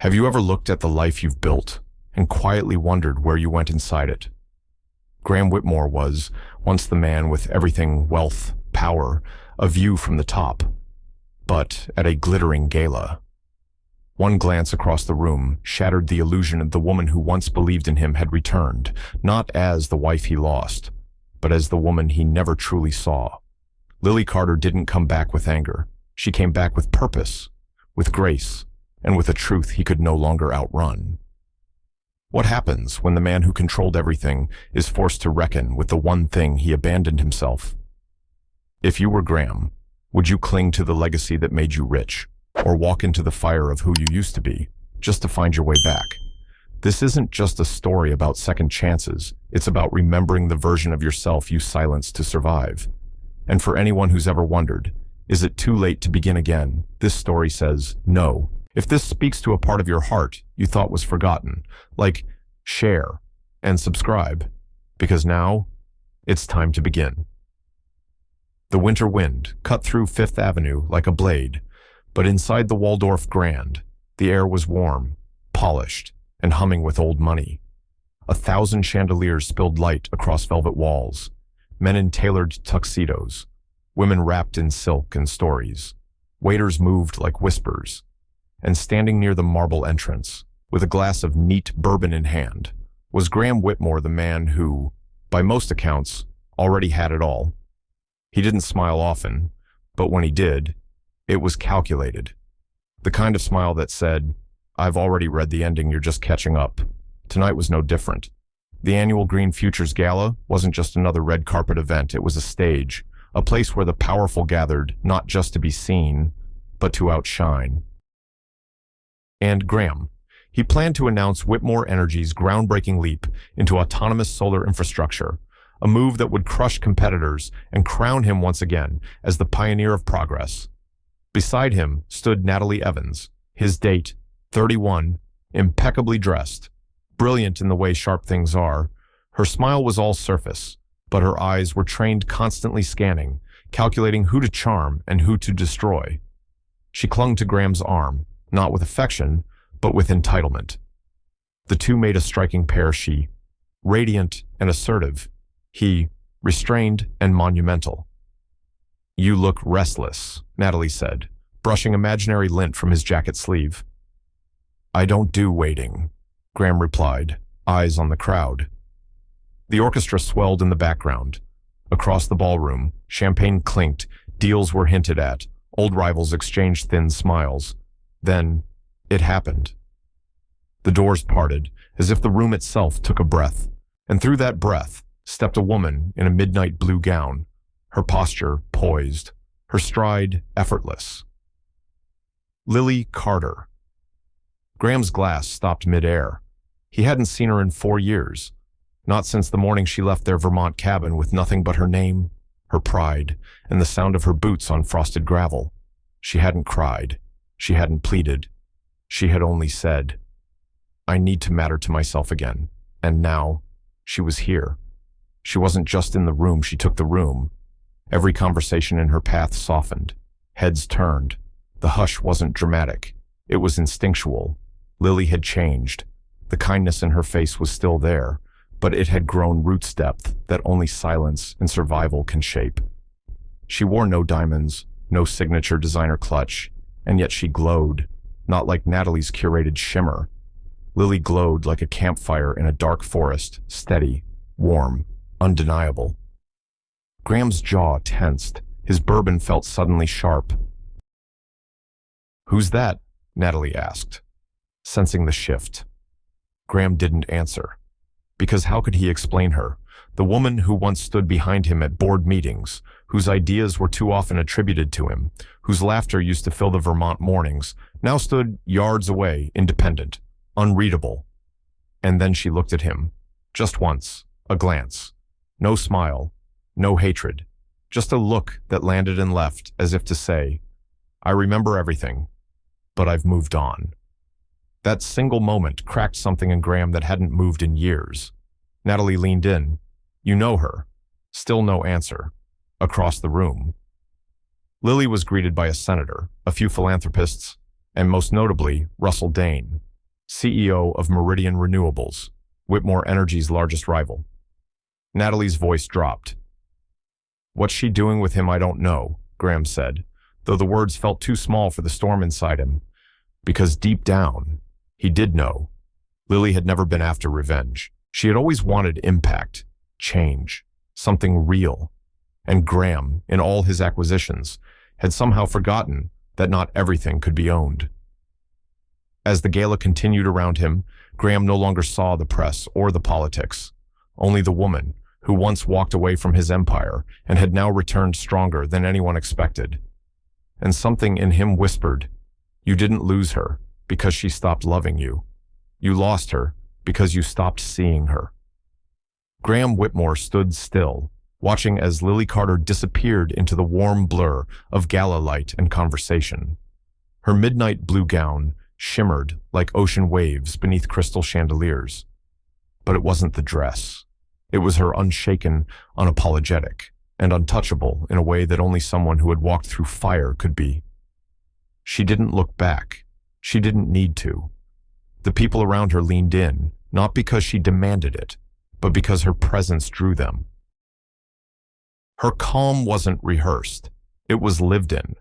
Have you ever looked at the life you've built and quietly wondered where you went inside it? Graham Whitmore was once the man with everything: wealth, power, a view from the top. But at a glittering gala, one glance across the room shattered the illusion of the woman who once believed in him had returned, not as the wife he lost, but as the woman he never truly saw. Lily Carter didn't come back with anger. She came back with purpose, with grace, and with a truth he could no longer outrun. What happens when the man who controlled everything is forced to reckon with the one thing he abandoned himself? If you were Graham, would you cling to the legacy that made you rich, or walk into the fire of who you used to be, just to find your way back? This isn't just a story about second chances. It's about remembering the version of yourself you silenced to survive. And for anyone who's ever wondered, is it too late to begin again? This story says no. If this speaks to a part of your heart you thought was forgotten, share and subscribe, because now it's time to begin. The winter wind cut through Fifth Avenue like a blade, but inside the Waldorf Grand, the air was warm, polished, and humming with old money. 1,000 chandeliers spilled light across velvet walls, men in tailored tuxedos, women wrapped in silk and stories. Waiters moved like whispers, and standing near the marble entrance, with a glass of neat bourbon in hand, was Graham Whitmore, the man who, by most accounts, already had it all. He didn't smile often, but when he did, it was calculated. The kind of smile that said, "I've already read the ending, you're just catching up." Tonight was no different. The annual Green Futures Gala wasn't just another red carpet event, it was a stage, a place where the powerful gathered not just to be seen, but to outshine. And Graham, he planned to announce Whitmore Energy's groundbreaking leap into autonomous solar infrastructure, a move that would crush competitors and crown him once again as the pioneer of progress. Beside him stood Natalie Evans, his date, 31, impeccably dressed, brilliant in the way sharp things are. Her smile was all surface, but her eyes were trained, constantly scanning, calculating who to charm and who to destroy. She clung to Graham's arm, not with affection, but with entitlement. The two made a striking pair, she, radiant and assertive, he, restrained and monumental. "You look restless," Natalie said, brushing imaginary lint from his jacket sleeve. "I don't do waiting," Graham replied, eyes on the crowd. The orchestra swelled in the background. Across the ballroom, champagne clinked, deals were hinted at, old rivals exchanged thin smiles. Then, it happened. The doors parted, as if the room itself took a breath, and through that breath stepped a woman in a midnight blue gown, her posture poised, her stride effortless. Lily Carter. Graham's glass stopped midair. He hadn't seen her in 4 years, not since the morning she left their Vermont cabin with nothing but her name, her pride, and the sound of her boots on frosted gravel. She hadn't cried. She hadn't pleaded. She had only said, "I need to matter to myself again." And now, she was here. She wasn't just in the room, she took the room. Every conversation in her path softened. Heads turned. The hush wasn't dramatic. It was instinctual. Lily had changed. The kindness in her face was still there, but it had grown roots depth that only silence and survival can shape. She wore no diamonds, no signature designer clutch, and yet she glowed, not like Natalie's curated shimmer. Lily glowed like a campfire in a dark forest, steady, warm, undeniable. Graham's jaw tensed. His bourbon felt suddenly sharp. "Who's that?" Natalie asked, sensing the shift. Graham didn't answer, because how could he explain her? The woman who once stood behind him at board meetings, whose ideas were too often attributed to him, whose laughter used to fill the Vermont mornings, now stood yards away, independent, unreadable. And then she looked at him, just once, a glance. No smile, no hatred, just a look that landed and left, as if to say, "I remember everything, but I've moved on." That single moment cracked something in Graham that hadn't moved in years. Natalie leaned in. "You know her." Still no answer. Across the room. Lily was greeted by a senator, a few philanthropists, and most notably, Russell Dane, CEO of Meridian Renewables, Whitmore Energy's largest rival. Natalie's voice dropped. What's she doing with him, I don't know, Graham said, though the words felt too small for the storm inside him. Because deep down, he did know. Lily had never been after revenge. She had always wanted impact, change, something real. And Graham, in all his acquisitions, had somehow forgotten that not everything could be owned. As the gala continued around him, Graham no longer saw the press or the politics, only the woman who once walked away from his empire and had now returned stronger than anyone expected. And something in him whispered, you didn't lose her because she stopped loving you. You lost her because you stopped seeing her. Graham Whitmore stood still, watching as Lily Carter disappeared into the warm blur of gala light and conversation. Her midnight blue gown shimmered like ocean waves beneath crystal chandeliers. But it wasn't the dress. It was her unshaken, unapologetic, and untouchable in a way that only someone who had walked through fire could be. She didn't look back. She didn't need to. The people around her leaned in, not because she demanded it, but because her presence drew them. Her calm wasn't rehearsed. It was lived in,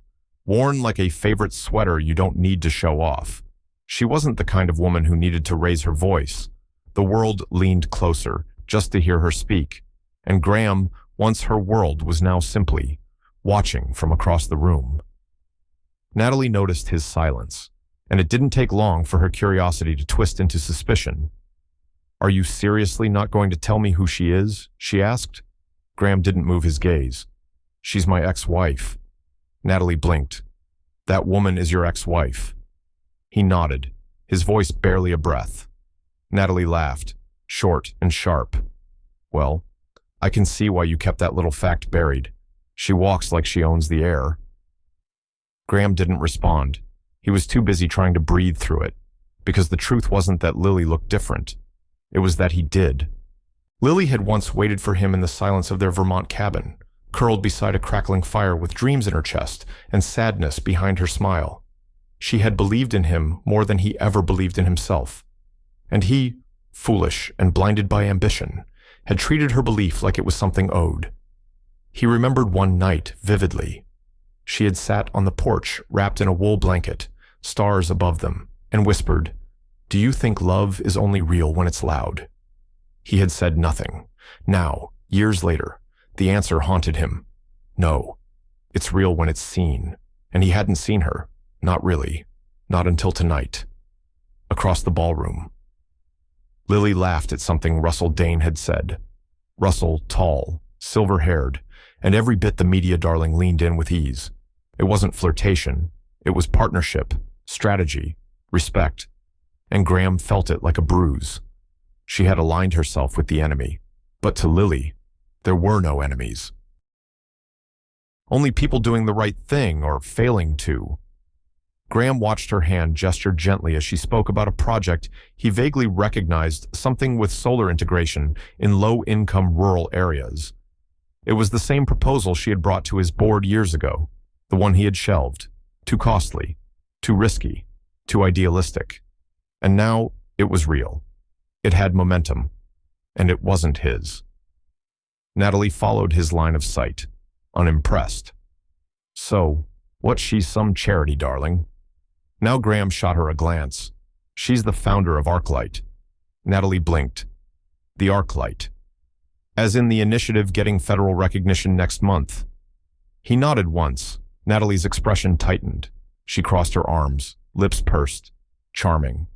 worn like a favorite sweater you don't need to show off. She wasn't the kind of woman who needed to raise her voice. The world leaned closer, just to hear her speak, and Graham, once her world, was now simply watching from across the room. Natalie noticed his silence, and it didn't take long for her curiosity to twist into suspicion. Are you seriously not going to tell me who she is? She asked. Graham didn't move his gaze. She's my ex-wife. Natalie blinked. That woman is your ex-wife. He nodded, his voice barely a breath. Natalie laughed, short and sharp. Well, I can see why you kept that little fact buried. She walks like she owns the air. Graham didn't respond. He was too busy trying to breathe through it, because the truth wasn't that Lily looked different. It was that he did. Lily had once waited for him in the silence of their Vermont cabin, curled beside a crackling fire with dreams in her chest and sadness behind her smile. She had believed in him more than he ever believed in himself. And he, foolish and blinded by ambition, had treated her belief like it was something owed. He remembered one night vividly. She had sat on the porch wrapped in a wool blanket, stars above them, and whispered, "Do you think love is only real when it's loud?" He had said nothing. Now, years later, the answer haunted him. No, it's real when it's seen. And he hadn't seen her. Not really. Not until tonight. Across the ballroom. Lily laughed at something Russell Dane had said. Russell, tall, silver-haired, and every bit the media darling leaned in with ease. It wasn't flirtation. It was partnership, strategy, respect. And Graham felt it like a bruise. She had aligned herself with the enemy. But to Lily, there were no enemies. Only people doing the right thing or failing to. Graham watched her hand gesture gently as she spoke about a project he vaguely recognized, something with solar integration in low-income rural areas. It was the same proposal she had brought to his board years ago, the one he had shelved. Too costly, too risky, too idealistic. And now it was real. It had momentum, and it wasn't his. Natalie followed his line of sight, unimpressed. So, what's she, some charity, darling? Now Graham shot her a glance. She's the founder of ArcLight. Natalie blinked. The ArcLight. As in the initiative getting federal recognition next month. He nodded once. Natalie's expression tightened. She crossed her arms, lips pursed. Charming.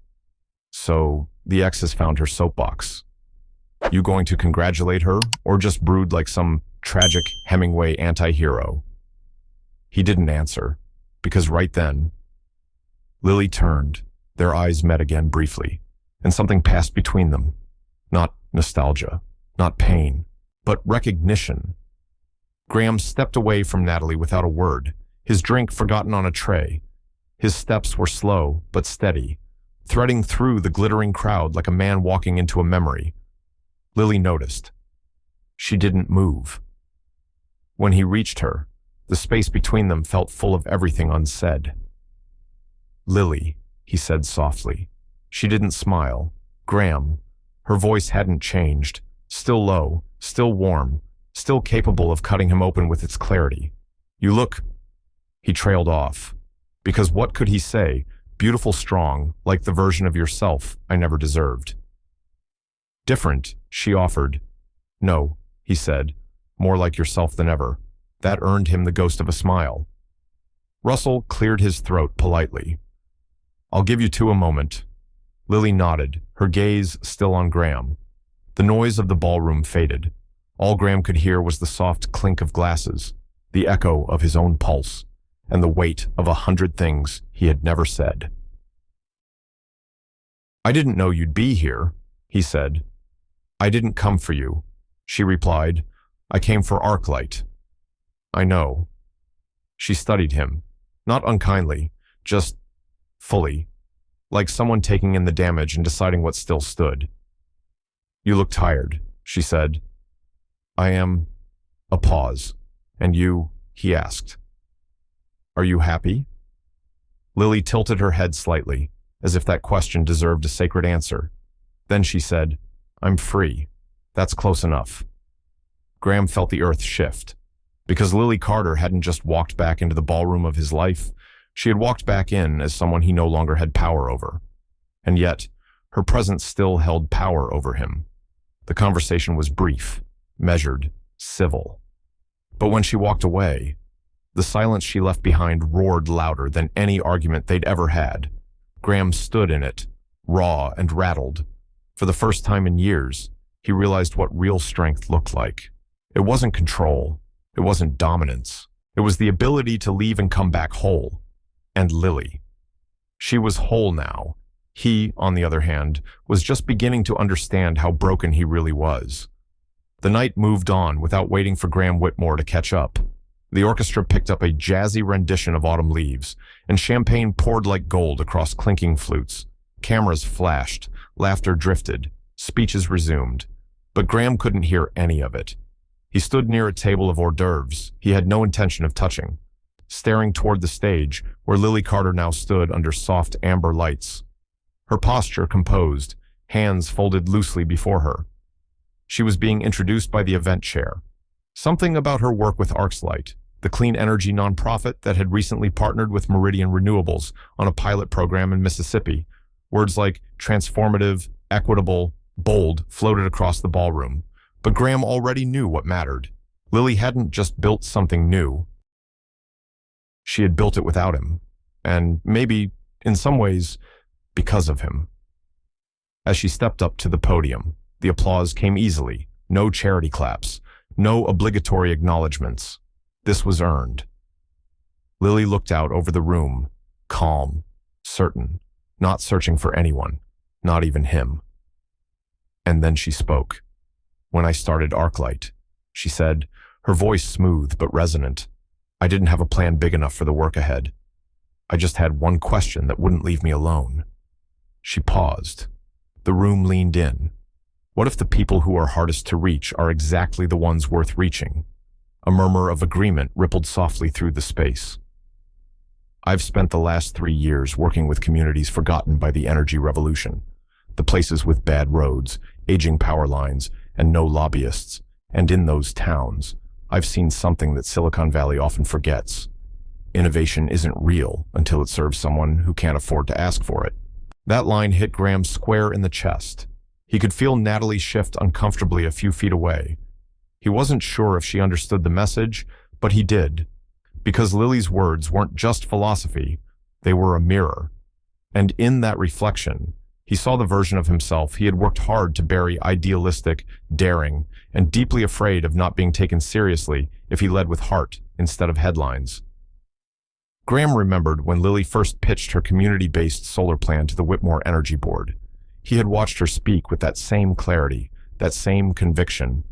So, the ex has found her soapbox. You going to congratulate her, or just brood like some tragic Hemingway anti-hero? He didn't answer, because right then, Lily turned. Their eyes met again briefly, and something passed between them. Not nostalgia, not pain, but recognition. Graham stepped away from Natalie without a word, his drink forgotten on a tray. His steps were slow but steady, threading through the glittering crowd like a man walking into a memory. Lily noticed. She didn't move. When he reached her, the space between them felt full of everything unsaid. Lily, he said softly, She didn't smile. Graham. Her voice hadn't changed. Still low, still warm, still capable of cutting him open with its clarity. You look... He trailed off. Because what could he say? Beautiful, strong, like the version of yourself I never deserved. Different, she offered. No, he said, more like yourself than ever. That earned him the ghost of a smile. Russell cleared his throat politely. I'll give you two a moment. Lily nodded, her gaze still on Graham. The noise of the ballroom faded. All Graham could hear was the soft clink of glasses, the echo of his own pulse, and the weight of 100 things he had never said. I didn't know you'd be here, he said. I didn't come for you, she replied. I came for Arclight. I know. She studied him, not unkindly, just fully, like someone taking in the damage and deciding what still stood. You look tired, she said. I am... A pause. And you? He asked. Are you happy? Lily tilted her head slightly, as if that question deserved a sacred answer. Then she said, I'm free. That's close enough. Graham felt the earth shift. Because Lily Carter hadn't just walked back into the ballroom of his life, she had walked back in as someone he no longer had power over. And yet, her presence still held power over him. The conversation was brief, measured, civil. But when she walked away, the silence she left behind roared louder than any argument they'd ever had. Graham stood in it, raw and rattled. For the first time in years, he realized what real strength looked like. It wasn't control. It wasn't dominance. It was the ability to leave and come back whole. And Lily. She was whole now. He, on the other hand, was just beginning to understand how broken he really was. The night moved on without waiting for Graham Whitmore to catch up. The orchestra picked up a jazzy rendition of Autumn Leaves, and champagne poured like gold across clinking flutes. Cameras flashed, laughter drifted, speeches resumed. But Graham couldn't hear any of it. He stood near a table of hors d'oeuvres he had no intention of touching, staring toward the stage where Lily Carter now stood under soft amber lights. Her posture composed, hands folded loosely before her. She was being introduced by the event chair. Something about her work with Arclight, the clean energy nonprofit that had recently partnered with Meridian Renewables on a pilot program in Mississippi. Words like transformative, equitable, bold floated across the ballroom. But Graham already knew what mattered. Lily hadn't just built something new. She had built it without him. And maybe, in some ways, because of him. As she stepped up to the podium, the applause came easily. No charity claps. No obligatory acknowledgments. This was earned. Lily looked out over the room, calm, certain, not searching for anyone, not even him. And then she spoke. When I started Arclight, she said, her voice smooth but resonant. I didn't have a plan big enough for the work ahead. I just had one question that wouldn't leave me alone. She paused. The room leaned in. What if the people who are hardest to reach are exactly the ones worth reaching? A murmur of agreement rippled softly through the space. I've spent the last 3 years working with communities forgotten by the energy revolution. The places with bad roads, aging power lines, and no lobbyists. And in those towns, I've seen something that Silicon Valley often forgets. Innovation isn't real until it serves someone who can't afford to ask for it. That line hit Graham square in the chest. He could feel Natalie shift uncomfortably a few feet away. He wasn't sure if she understood the message, but he did. Because Lily's words weren't just philosophy, they were a mirror. And in that reflection, he saw the version of himself he had worked hard to bury idealistic, daring, and deeply afraid of not being taken seriously if he led with heart instead of headlines. Graham remembered when Lily first pitched her community-based solar plan to the Whitmore Energy Board. He had watched her speak with that same clarity, that same conviction.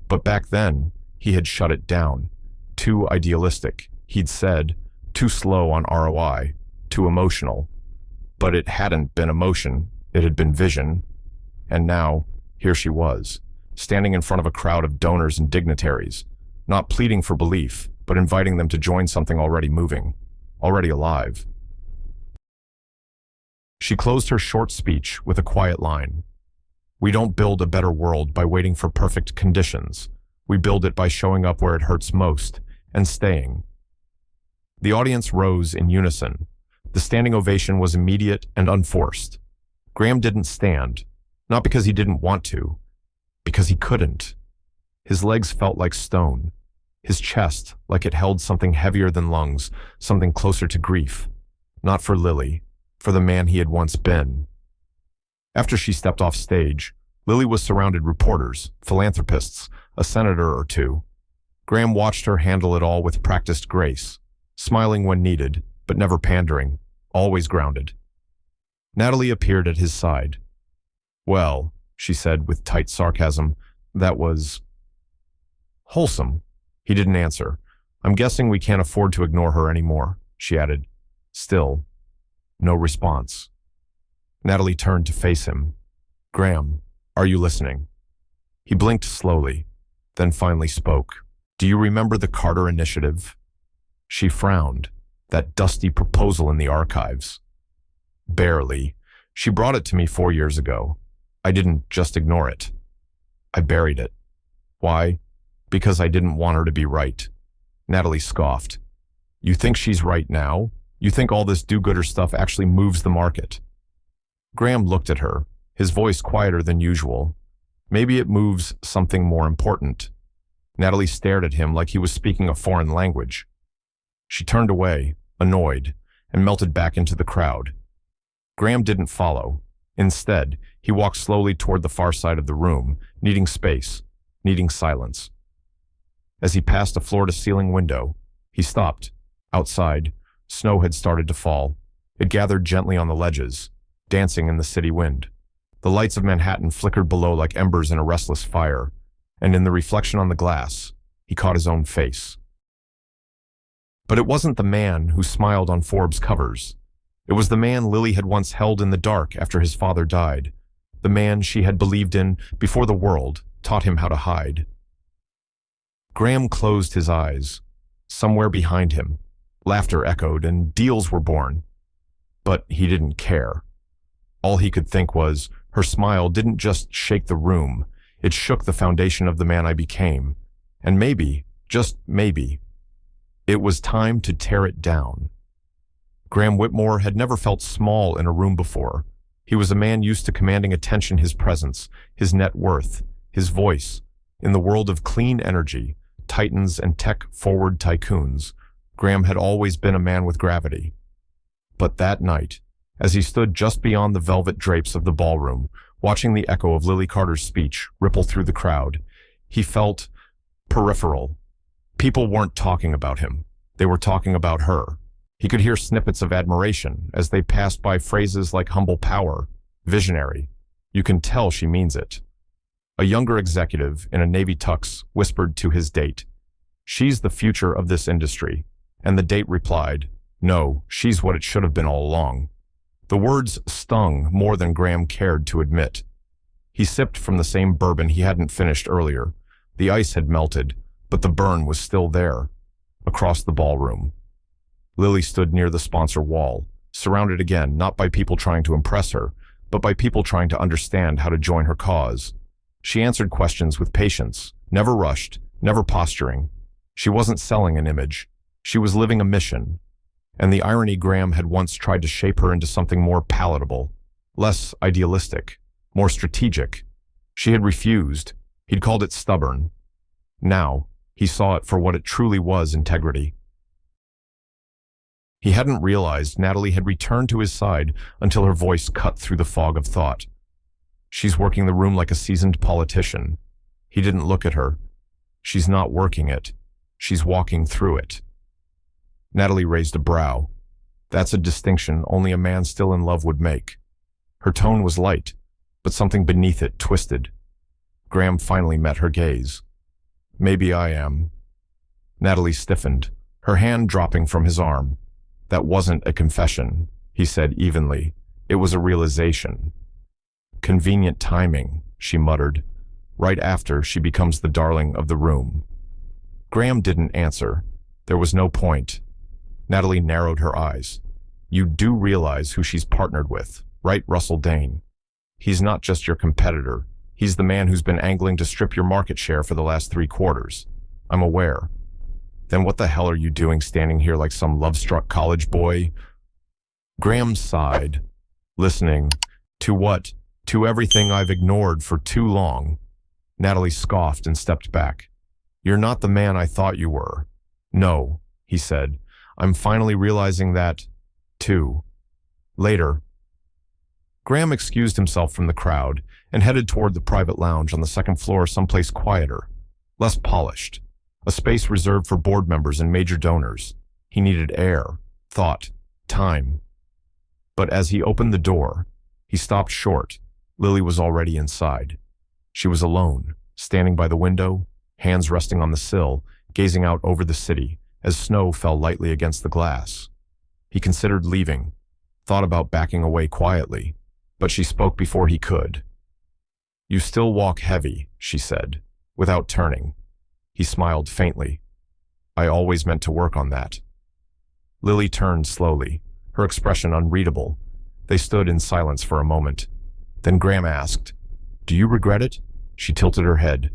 But back then, he had shut it down. Too idealistic, he'd said, too slow on ROI, too emotional. But it hadn't been emotion, it had been vision. And now, here she was, standing in front of a crowd of donors and dignitaries, not pleading for belief, but inviting them to join something already moving, already alive. She closed her short speech with a quiet line. We don't build a better world by waiting for perfect conditions. We build it by showing up where it hurts most and staying. The audience rose in unison. The standing ovation was immediate and unforced. Graham didn't stand, not because he didn't want to, because he couldn't. His legs felt like stone, his chest like it held something heavier than lungs, something closer to grief. Not for Lily, for the man he had once been. After she stepped off stage, Lily was surrounded reporters, philanthropists, a senator or two. Graham watched her handle it all with practiced grace, smiling when needed, but never pandering, always grounded. Natalie appeared at his side. Well, she said with tight sarcasm, that was wholesome. He didn't answer. I'm guessing we can't afford to ignore her anymore, she added. Still, no response. Natalie turned to face him. Graham, are you listening? He blinked slowly, then finally spoke. Do you remember the Carter Initiative? She frowned. That dusty proposal in the archives. Barely. She brought it to me 4 years ago. I didn't just ignore it. I buried it. Why? Because I didn't want her to be right. Natalie scoffed. You think she's right now? You think all this do-gooder stuff actually moves the market? Graham looked at her, his voice quieter than usual. Maybe it moves something more important. Natalie stared at him like he was speaking a foreign language. She turned away, annoyed, and melted back into the crowd. Graham didn't follow. Instead, he walked slowly toward the far side of the room, needing space, needing silence. As he passed a floor-to-ceiling window, he stopped. Outside, snow had started to fall. It gathered gently on the ledges, dancing in the city wind. The lights of Manhattan flickered below like embers in a restless fire, and in the reflection on the glass, he caught his own face. But it wasn't the man who smiled on Forbes covers. It was the man Lily had once held in the dark after his father died, the man she had believed in before the world taught him how to hide. Graham closed his eyes. Somewhere behind him, laughter echoed and deals were born. But he didn't care. All he could think was, her smile didn't just shake the room, it shook the foundation of the man I became. And maybe, just maybe, it was time to tear it down. Graham Whitmore had never felt small in a room before. He was a man used to commanding attention, his presence, his net worth, his voice. In the world of clean energy, titans and tech-forward tycoons, Graham had always been a man with gravity. But that night, as he stood just beyond the velvet drapes of the ballroom, watching the echo of Lily Carter's speech ripple through the crowd, he felt peripheral. People weren't talking about him. They were talking about her. He could hear snippets of admiration as they passed by phrases like humble power, visionary. You can tell she means it. A younger executive in a Navy tux whispered to his date, "She's the future of this industry." And the date replied, "No, she's what it should have been all along." The words stung more than Graham cared to admit. He sipped from the same bourbon he hadn't finished earlier. The ice had melted, but the burn was still there. Across the ballroom, Lily stood near the sponsor wall, surrounded again not by people trying to impress her, but by people trying to understand how to join her cause. She answered questions with patience, never rushed, never posturing. She wasn't selling an image. She was living a mission. And the irony, Graham had once tried to shape her into something more palatable, less idealistic, more strategic. She had refused. He'd called it stubborn. Now, he saw it for what it truly was, integrity. He hadn't realized Natalie had returned to his side until her voice cut through the fog of thought. She's working the room like a seasoned politician. He didn't look at her. She's not working it. She's walking through it. Natalie raised a brow. That's a distinction only a man still in love would make. Her tone was light, but something beneath it twisted. Graham finally met her gaze. Maybe I am. Natalie stiffened, her hand dropping from his arm. That wasn't a confession, he said evenly. It was a realization. Convenient timing, she muttered, right after she becomes the darling of the room. Graham didn't answer. There was no point. Natalie narrowed her eyes. You do realize who she's partnered with. right, Russell Dane? He's not just your competitor. He's the man who's been angling to strip your market share for the last 3 quarters. I'm aware. Then what the hell are you doing standing here like some love-struck college boy? Graham sighed. Listening. To what? To everything I've ignored for too long. Natalie scoffed and stepped back. You're not the man I thought you were. No, he said. I'm finally realizing that, too. Later. Graham excused himself from the crowd and headed toward the private lounge on the 2nd floor, someplace quieter, less polished, a space reserved for board members and major donors. He needed air, thought, time. But as he opened the door, he stopped short. Lily was already inside. She was alone, standing by the window, hands resting on the sill, gazing out over the city as snow fell lightly against the glass. He considered leaving, thought about backing away quietly, but she spoke before he could. You still walk heavy, she said, without turning. He smiled faintly. I always meant to work on that. Lily turned slowly, her expression unreadable. They stood in silence for a moment. Then Graham asked, Do you regret it? She tilted her head.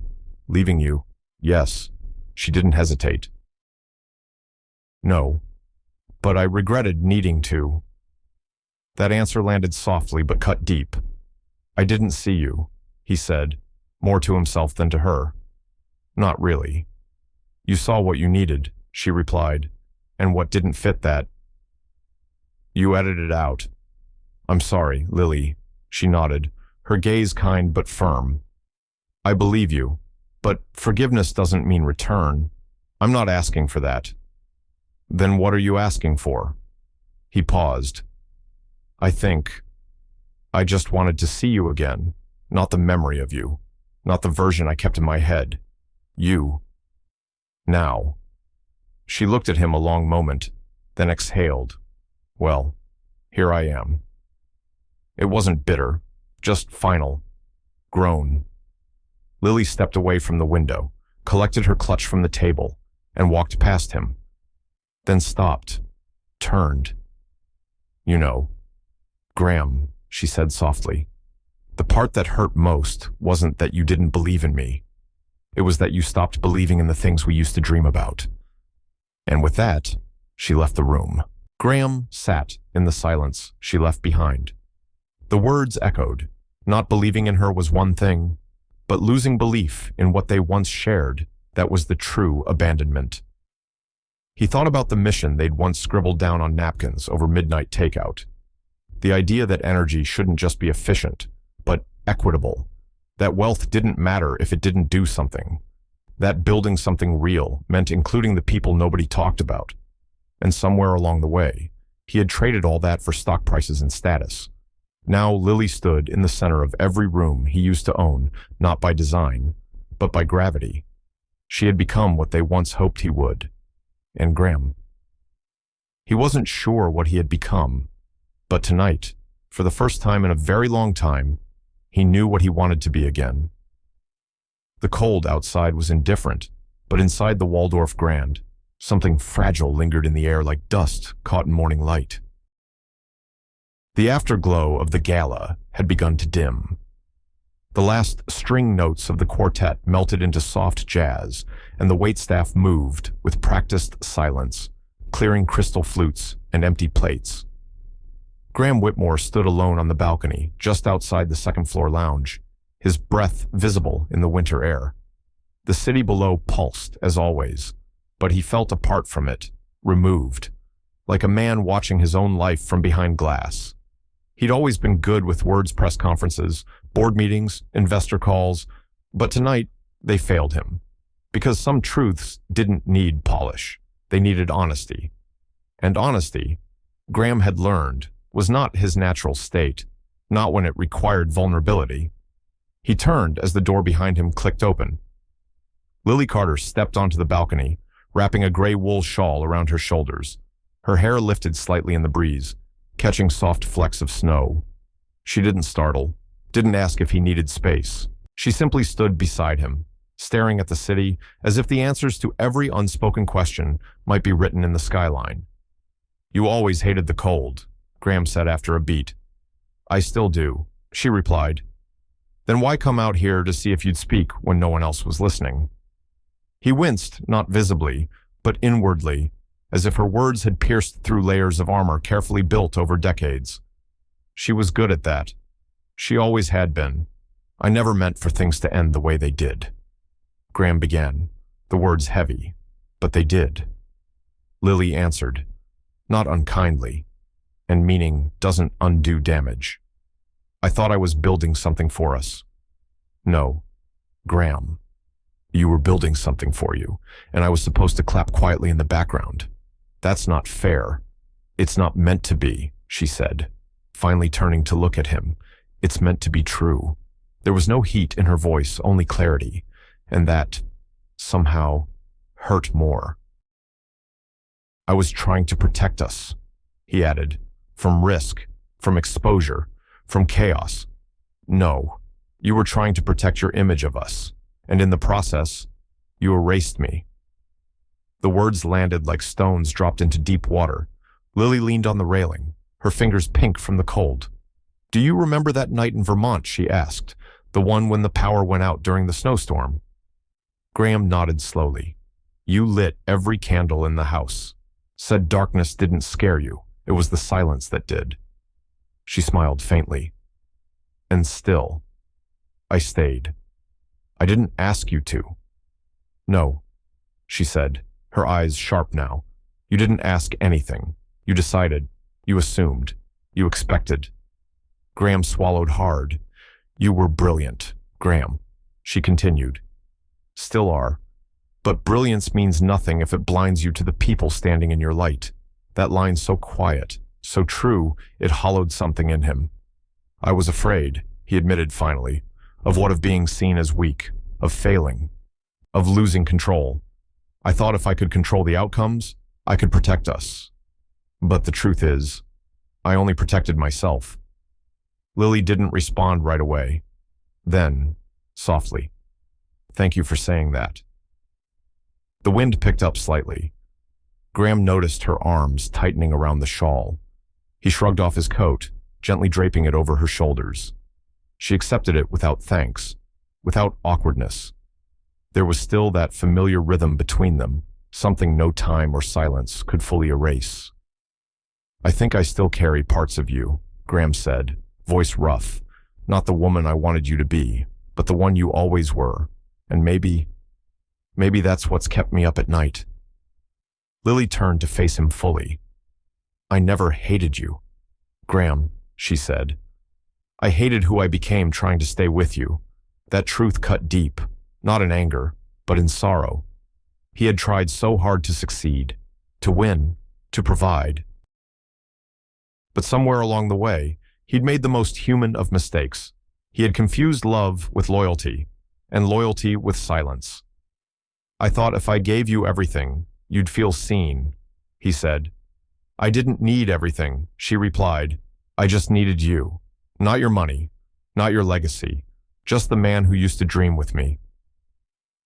Leaving you? Yes. She didn't hesitate. No. But I regretted needing to. That answer landed softly but cut deep. I didn't see you, he said, more to himself than to her. Not really. You saw what you needed, she replied, and what didn't fit that. You edited it out. I'm sorry, Lily, she nodded, her gaze kind but firm. I believe you, but forgiveness doesn't mean return. I'm not asking for that. Then what are you asking for? He paused. I just wanted to see you again, not the memory of you, not the version I kept in my head. You. Now. She looked at him a long moment, then exhaled. Well, here I am. It wasn't bitter, just final. Grown. Lily stepped away from the window, collected her clutch from the table, and walked past him. Then stopped, turned. You know, Graham, she said softly, the part that hurt most wasn't that you didn't believe in me. It was that you stopped believing in the things we used to dream about. And with that, she left the room. Graham sat in the silence she left behind. The words echoed. Not believing in her was one thing, but losing belief in what they once shared, that was the true abandonment. He thought about the mission they'd once scribbled down on napkins over midnight takeout. The idea that energy shouldn't just be efficient, but equitable. That wealth didn't matter if it didn't do something. That building something real meant including the people nobody talked about. And somewhere along the way, he had traded all that for stock prices and status. Now Lily stood in the center of every room he used to own, not by design, but by gravity. She had become what they once hoped he would. And Graham. He wasn't sure what he had become, but tonight, for the first time in a very long time, he knew what he wanted to be again. The cold outside was indifferent, but inside the Waldorf Grand, something fragile lingered in the air like dust caught in morning light. The afterglow of the gala had begun to dim. The last string notes of the quartet melted into soft jazz, and the waitstaff moved with practiced silence, clearing crystal flutes and empty plates. Graham Whitmore stood alone on the balcony, just outside the 2nd floor lounge, his breath visible in the winter air. The city below pulsed, as always, but he felt apart from it, removed, like a man watching his own life from behind glass. He'd always been good with words, press conferences, board meetings, investor calls, but tonight they failed him. Because some truths didn't need polish. They needed honesty. And honesty, Graham had learned, was not his natural state, not when it required vulnerability. He turned as the door behind him clicked open. Lily Carter stepped onto the balcony, wrapping a gray wool shawl around her shoulders. Her hair lifted slightly in the breeze, catching soft flecks of snow. She didn't startle, didn't ask if he needed space. She simply stood beside him, staring at the city as if the answers to every unspoken question might be written in the skyline. You always hated the cold, Graham said after a beat. I still do, she replied. Then why come out here to see if you'd speak when no one else was listening? He winced, not visibly, but inwardly, as if her words had pierced through layers of armor carefully built over decades. She was good at that. She always had been. I never meant for things to end the way they did. Graham began, the words heavy, but they did. Lily answered, not unkindly, and meaning doesn't undo damage. I thought I was building something for us. No, Graham. You were building something for you, and I was supposed to clap quietly in the background. That's not fair. It's not meant to be, she said, finally turning to look at him. It's meant to be true. There was no heat in her voice, only clarity, and that, somehow, hurt more. I was trying to protect us, he added, from risk, from exposure, from chaos. No, you were trying to protect your image of us, and in the process, you erased me. The words landed like stones dropped into deep water. Lily leaned on the railing, her fingers pink from the cold. Do you remember that night in Vermont, she asked, the one when the power went out during the snowstorm? Graham nodded slowly. You lit every candle in the house. Said darkness didn't scare you. It was the silence that did. She smiled faintly. And still, I stayed. I didn't ask you to. No, she said, her eyes sharp now. You didn't ask anything. You decided. You assumed. You expected. Graham swallowed hard. You were brilliant, Graham, she continued. Still are. But brilliance means nothing if it blinds you to the people standing in your light. That line so quiet, so true, it hollowed something in him. I was afraid, he admitted finally, of what of being seen as weak, of failing, of losing control. I thought if I could control the outcomes, I could protect us. But the truth is, I only protected myself. Lily didn't respond right away. Then, softly, thank you for saying that. The wind picked up slightly. Graham noticed her arms tightening around the shawl. He shrugged off his coat, gently draping it over her shoulders. She accepted it without thanks, without awkwardness. There was still that familiar rhythm between them, something no time or silence could fully erase. I think I still carry parts of you, Graham said, voice rough. Not the woman I wanted you to be, but the one you always were. And maybe that's what's kept me up at night. Lily turned to face him fully. I never hated you, Graham, she said. I hated who I became trying to stay with you. That truth cut deep, not in anger, but in sorrow. He had tried so hard to succeed, to win, to provide. But somewhere along the way, he'd made the most human of mistakes. He had confused love with loyalty, and loyalty with silence. I thought if I gave you everything, you'd feel seen, he said. I didn't need everything, she replied. I just needed you. Not your money, not your legacy, just the man who used to dream with me.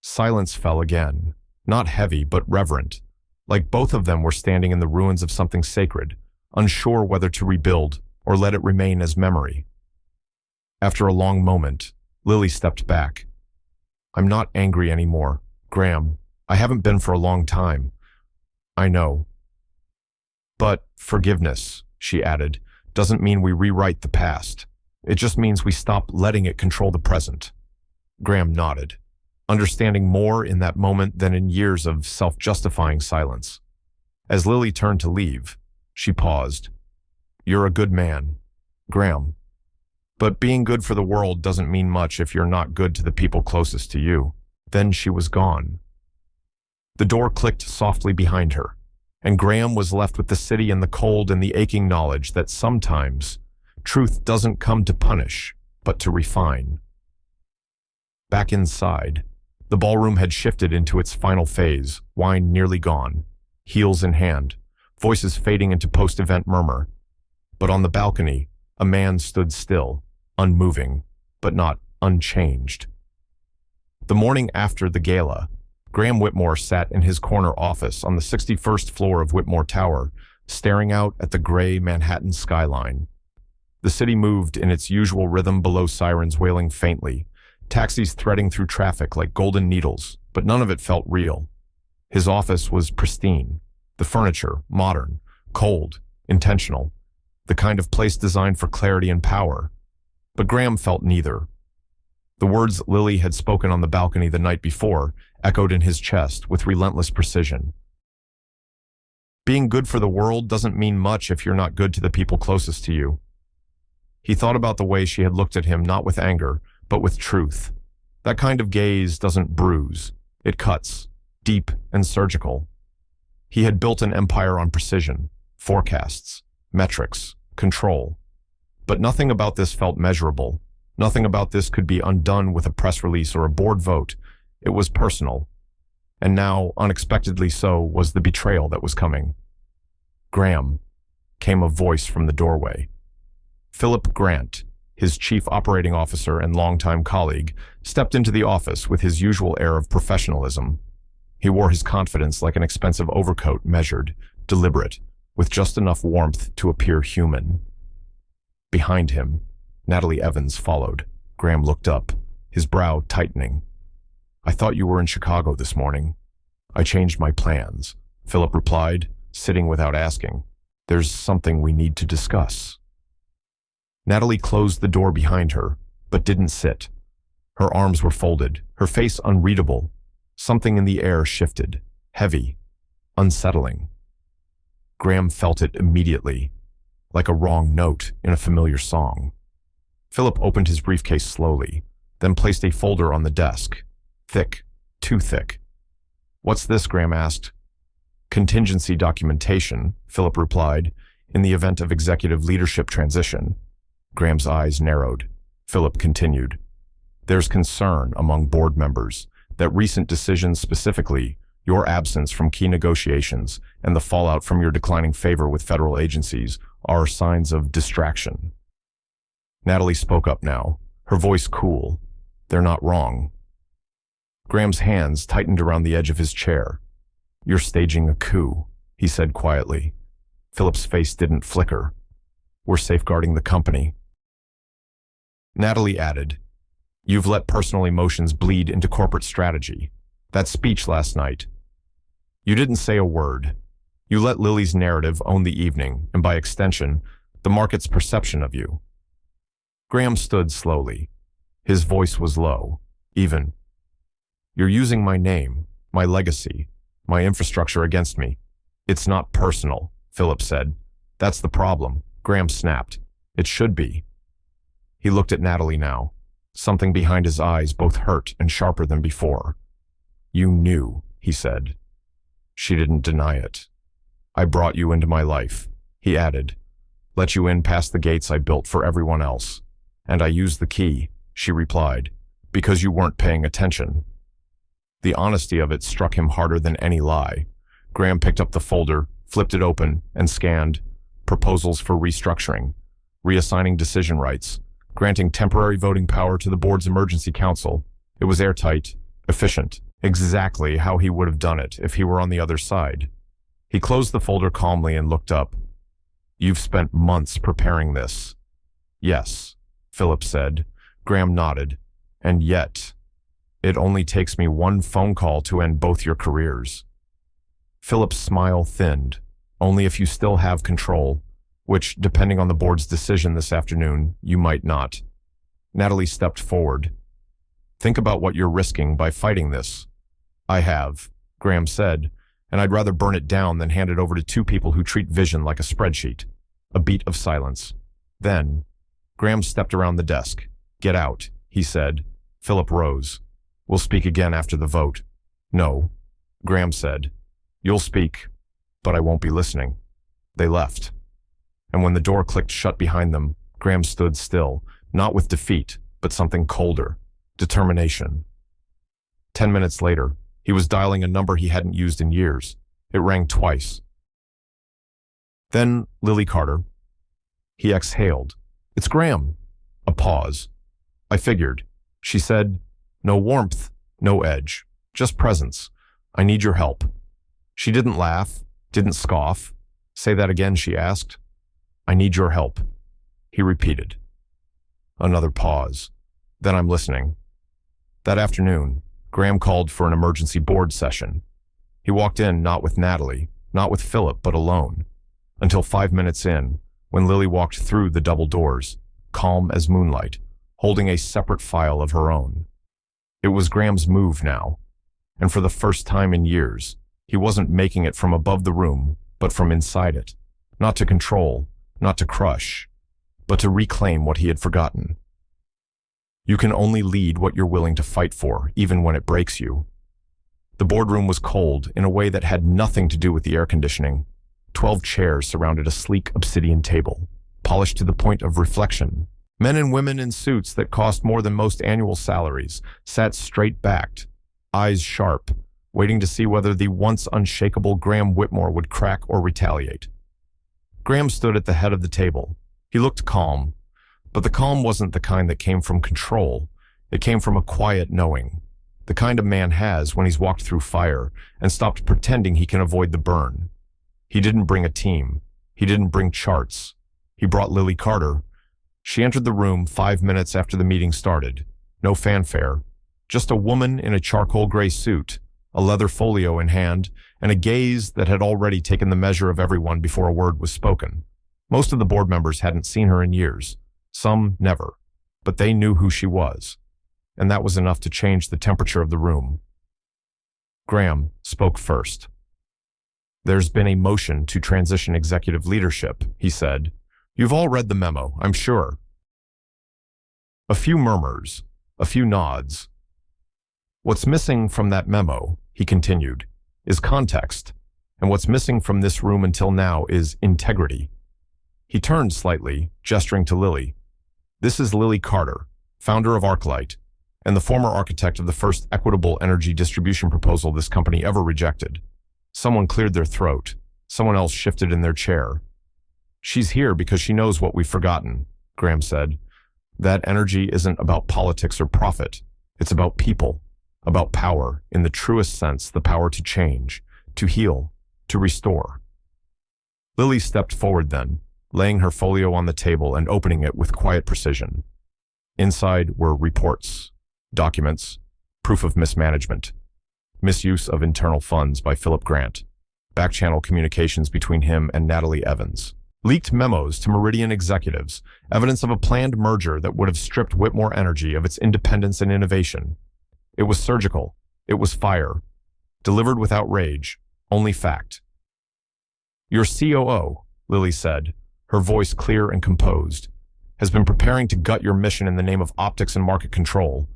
Silence fell again, not heavy but reverent, like both of them were standing in the ruins of something sacred, unsure whether to rebuild or let it remain as memory. After a long moment, Lily stepped back. I'm not angry anymore, Graham. I haven't been for a long time. I know. But forgiveness, she added, doesn't mean we rewrite the past. It just means we stop letting it control the present. Graham nodded, understanding more in that moment than in years of self-justifying silence. As Lily turned to leave, she paused. You're a good man, Graham. But being good for the world doesn't mean much if you're not good to the people closest to you. Then she was gone. The door clicked softly behind her, and Graham was left with the city and the cold and the aching knowledge that sometimes truth doesn't come to punish, but to refine. Back inside, the ballroom had shifted into its final phase, wine nearly gone, heels in hand, voices fading into post-event murmur. But on the balcony, a man stood still, unmoving, but not unchanged. The morning after the gala, Graham Whitmore sat in his corner office on the 61st floor of Whitmore Tower, staring out at the gray Manhattan skyline. The city moved in its usual rhythm below sirens wailing faintly, taxis threading through traffic like golden needles, but none of it felt real. His office was pristine, the furniture modern, cold, intentional, the kind of place designed for clarity and power. But Graham felt neither. The words Lily had spoken on the balcony the night before echoed in his chest with relentless precision. Being good for the world doesn't mean much if you're not good to the people closest to you. He thought about the way she had looked at him, not with anger, but with truth. That kind of gaze doesn't bruise. It cuts, deep and surgical. He had built an empire on precision, forecasts, metrics, control. But nothing about this felt measurable. Nothing about this could be undone with a press release or a board vote. It was personal. And now, unexpectedly so, was the betrayal that was coming. "Graham," came a voice from the doorway. Philip Grant, his chief operating officer and longtime colleague, stepped into the office with his usual air of professionalism. He wore his confidence like an expensive overcoat, measured, deliberate, with just enough warmth to appear human. Behind him, Natalie Evans followed. Graham looked up, his brow tightening. "I thought you were in Chicago this morning." "I changed my plans," Philip replied, sitting without asking. "There's something we need to discuss." Natalie closed the door behind her, but didn't sit. Her arms were folded, her face unreadable. Something in the air shifted, heavy, unsettling. Graham felt it immediately, like a wrong note in a familiar song. Philip opened his briefcase slowly, then placed a folder on the desk. Thick, too thick. "What's this?" Graham asked. "Contingency documentation," Philip replied, "in the event of executive leadership transition." Graham's eyes narrowed. Philip continued. "There's concern among board members that recent decisions, specifically your absence from key negotiations and the fallout from your declining favor with federal agencies, are signs of distraction." Natalie spoke up now, her voice cool. "They're not wrong." Graham's hands tightened around the edge of his chair. "You're staging a coup," he said quietly. Philip's face didn't flicker. "We're safeguarding the company." Natalie added, "You've let personal emotions bleed into corporate strategy. That speech last night. You didn't say a word. You let Lily's narrative own the evening, and by extension, the market's perception of you." Graham stood slowly. His voice was low, even. "You're using my name, my legacy, my infrastructure against me. It's not personal," Philip said. "That's the problem," Graham snapped. "It should be." He looked at Natalie now. Something behind his eyes both hurt and sharper than before. "You knew," he said. She didn't deny it. "I brought you into my life," he added. "Let you in past the gates I built for everyone else. And I used the key," she replied, "because you weren't paying attention." The honesty of it struck him harder than any lie. Graham picked up the folder, flipped it open, and scanned proposals for restructuring, reassigning decision rights, granting temporary voting power to the board's emergency council. It was airtight, efficient, exactly how he would have done it if he were on the other side. He closed the folder calmly and looked up. "You've spent months preparing this." "Yes," Philip said. Graham nodded. "And yet, it only takes me one phone call to end both your careers." Philip's smile thinned. "Only if you still have control, which, depending on the board's decision this afternoon, you might not." Natalie stepped forward. "Think about what you're risking by fighting this." "I have," Graham said, "and I'd rather burn it down than hand it over to two people who treat vision like a spreadsheet." A beat of silence. Then, Graham stepped around the desk. "Get out," he said. Philip rose. "We'll speak again after the vote." "No," Graham said. "You'll speak, but I won't be listening." They left. And when the door clicked shut behind them, Graham stood still, not with defeat, but something colder. Determination. 10 minutes later, he was dialing a number he hadn't used in years. It rang twice. Then Lily Carter. He exhaled. "It's Graham." A pause. "I figured." She said, "No warmth, no edge, just presence. I need your help." She didn't laugh, didn't scoff. "Say that again," she asked. "I need your help." He he repeated. Another pause. Then I'm listening. That afternoon, Graham called for an emergency board session. He walked in not with Natalie, not with Philip, but alone, until 5 minutes in, when Lily walked through the double doors, calm as moonlight, holding a separate file of her own. It was Graham's move now, and for the first time in years, he wasn't making it from above the room, but from inside it, not to control, not to crush, but to reclaim what he had forgotten. You can only lead what you're willing to fight for, even when it breaks you. The boardroom was cold in a way that had nothing to do with the air conditioning. 12 chairs surrounded a sleek obsidian table, polished to the point of reflection. Men and women in suits that cost more than most annual salaries sat straight-backed, eyes sharp, waiting to see whether the once unshakable Graham Whitmore would crack or retaliate. Graham stood at the head of the table. He looked calm, but the calm wasn't the kind that came from control. It came from a quiet knowing, the kind a man has when he's walked through fire and stopped pretending he can avoid the burn. He didn't bring a team. He didn't bring charts. He brought Lily Carter. She entered the room 5 minutes after the meeting started. No fanfare, just a woman in a charcoal gray suit, a leather folio in hand, and a gaze that had already taken the measure of everyone before a word was spoken. Most of the board members hadn't seen her in years. Some never, but they knew who she was, and that was enough to change the temperature of the room. Graham spoke first. There's been a motion to transition executive leadership, he said. You've all read the memo, I'm sure. A few murmurs, a few nods. What's missing from that memo, he continued, is context, and what's missing from this room until now is integrity. He turned slightly, gesturing to Lily. This is Lily Carter, founder of ArcLight, and the former architect of the first equitable energy distribution proposal this company ever rejected. Someone cleared their throat. Someone else shifted in their chair. She's here because she knows what we've forgotten, Graham said. That energy isn't about politics or profit. It's about people, about power, in the truest sense, the power to change, to heal, to restore. Lily stepped forward then, laying her folio on the table and opening it with quiet precision. Inside were reports, documents, proof of mismanagement, misuse of internal funds by Philip Grant, back-channel communications between him and Natalie Evans, leaked memos to Meridian executives, evidence of a planned merger that would have stripped Whitmore Energy of its independence and innovation. It was surgical. It was fire. Delivered without rage, only fact. Your COO, Lily said, her voice clear and composed, has been preparing to gut your mission in the name of optics and market control.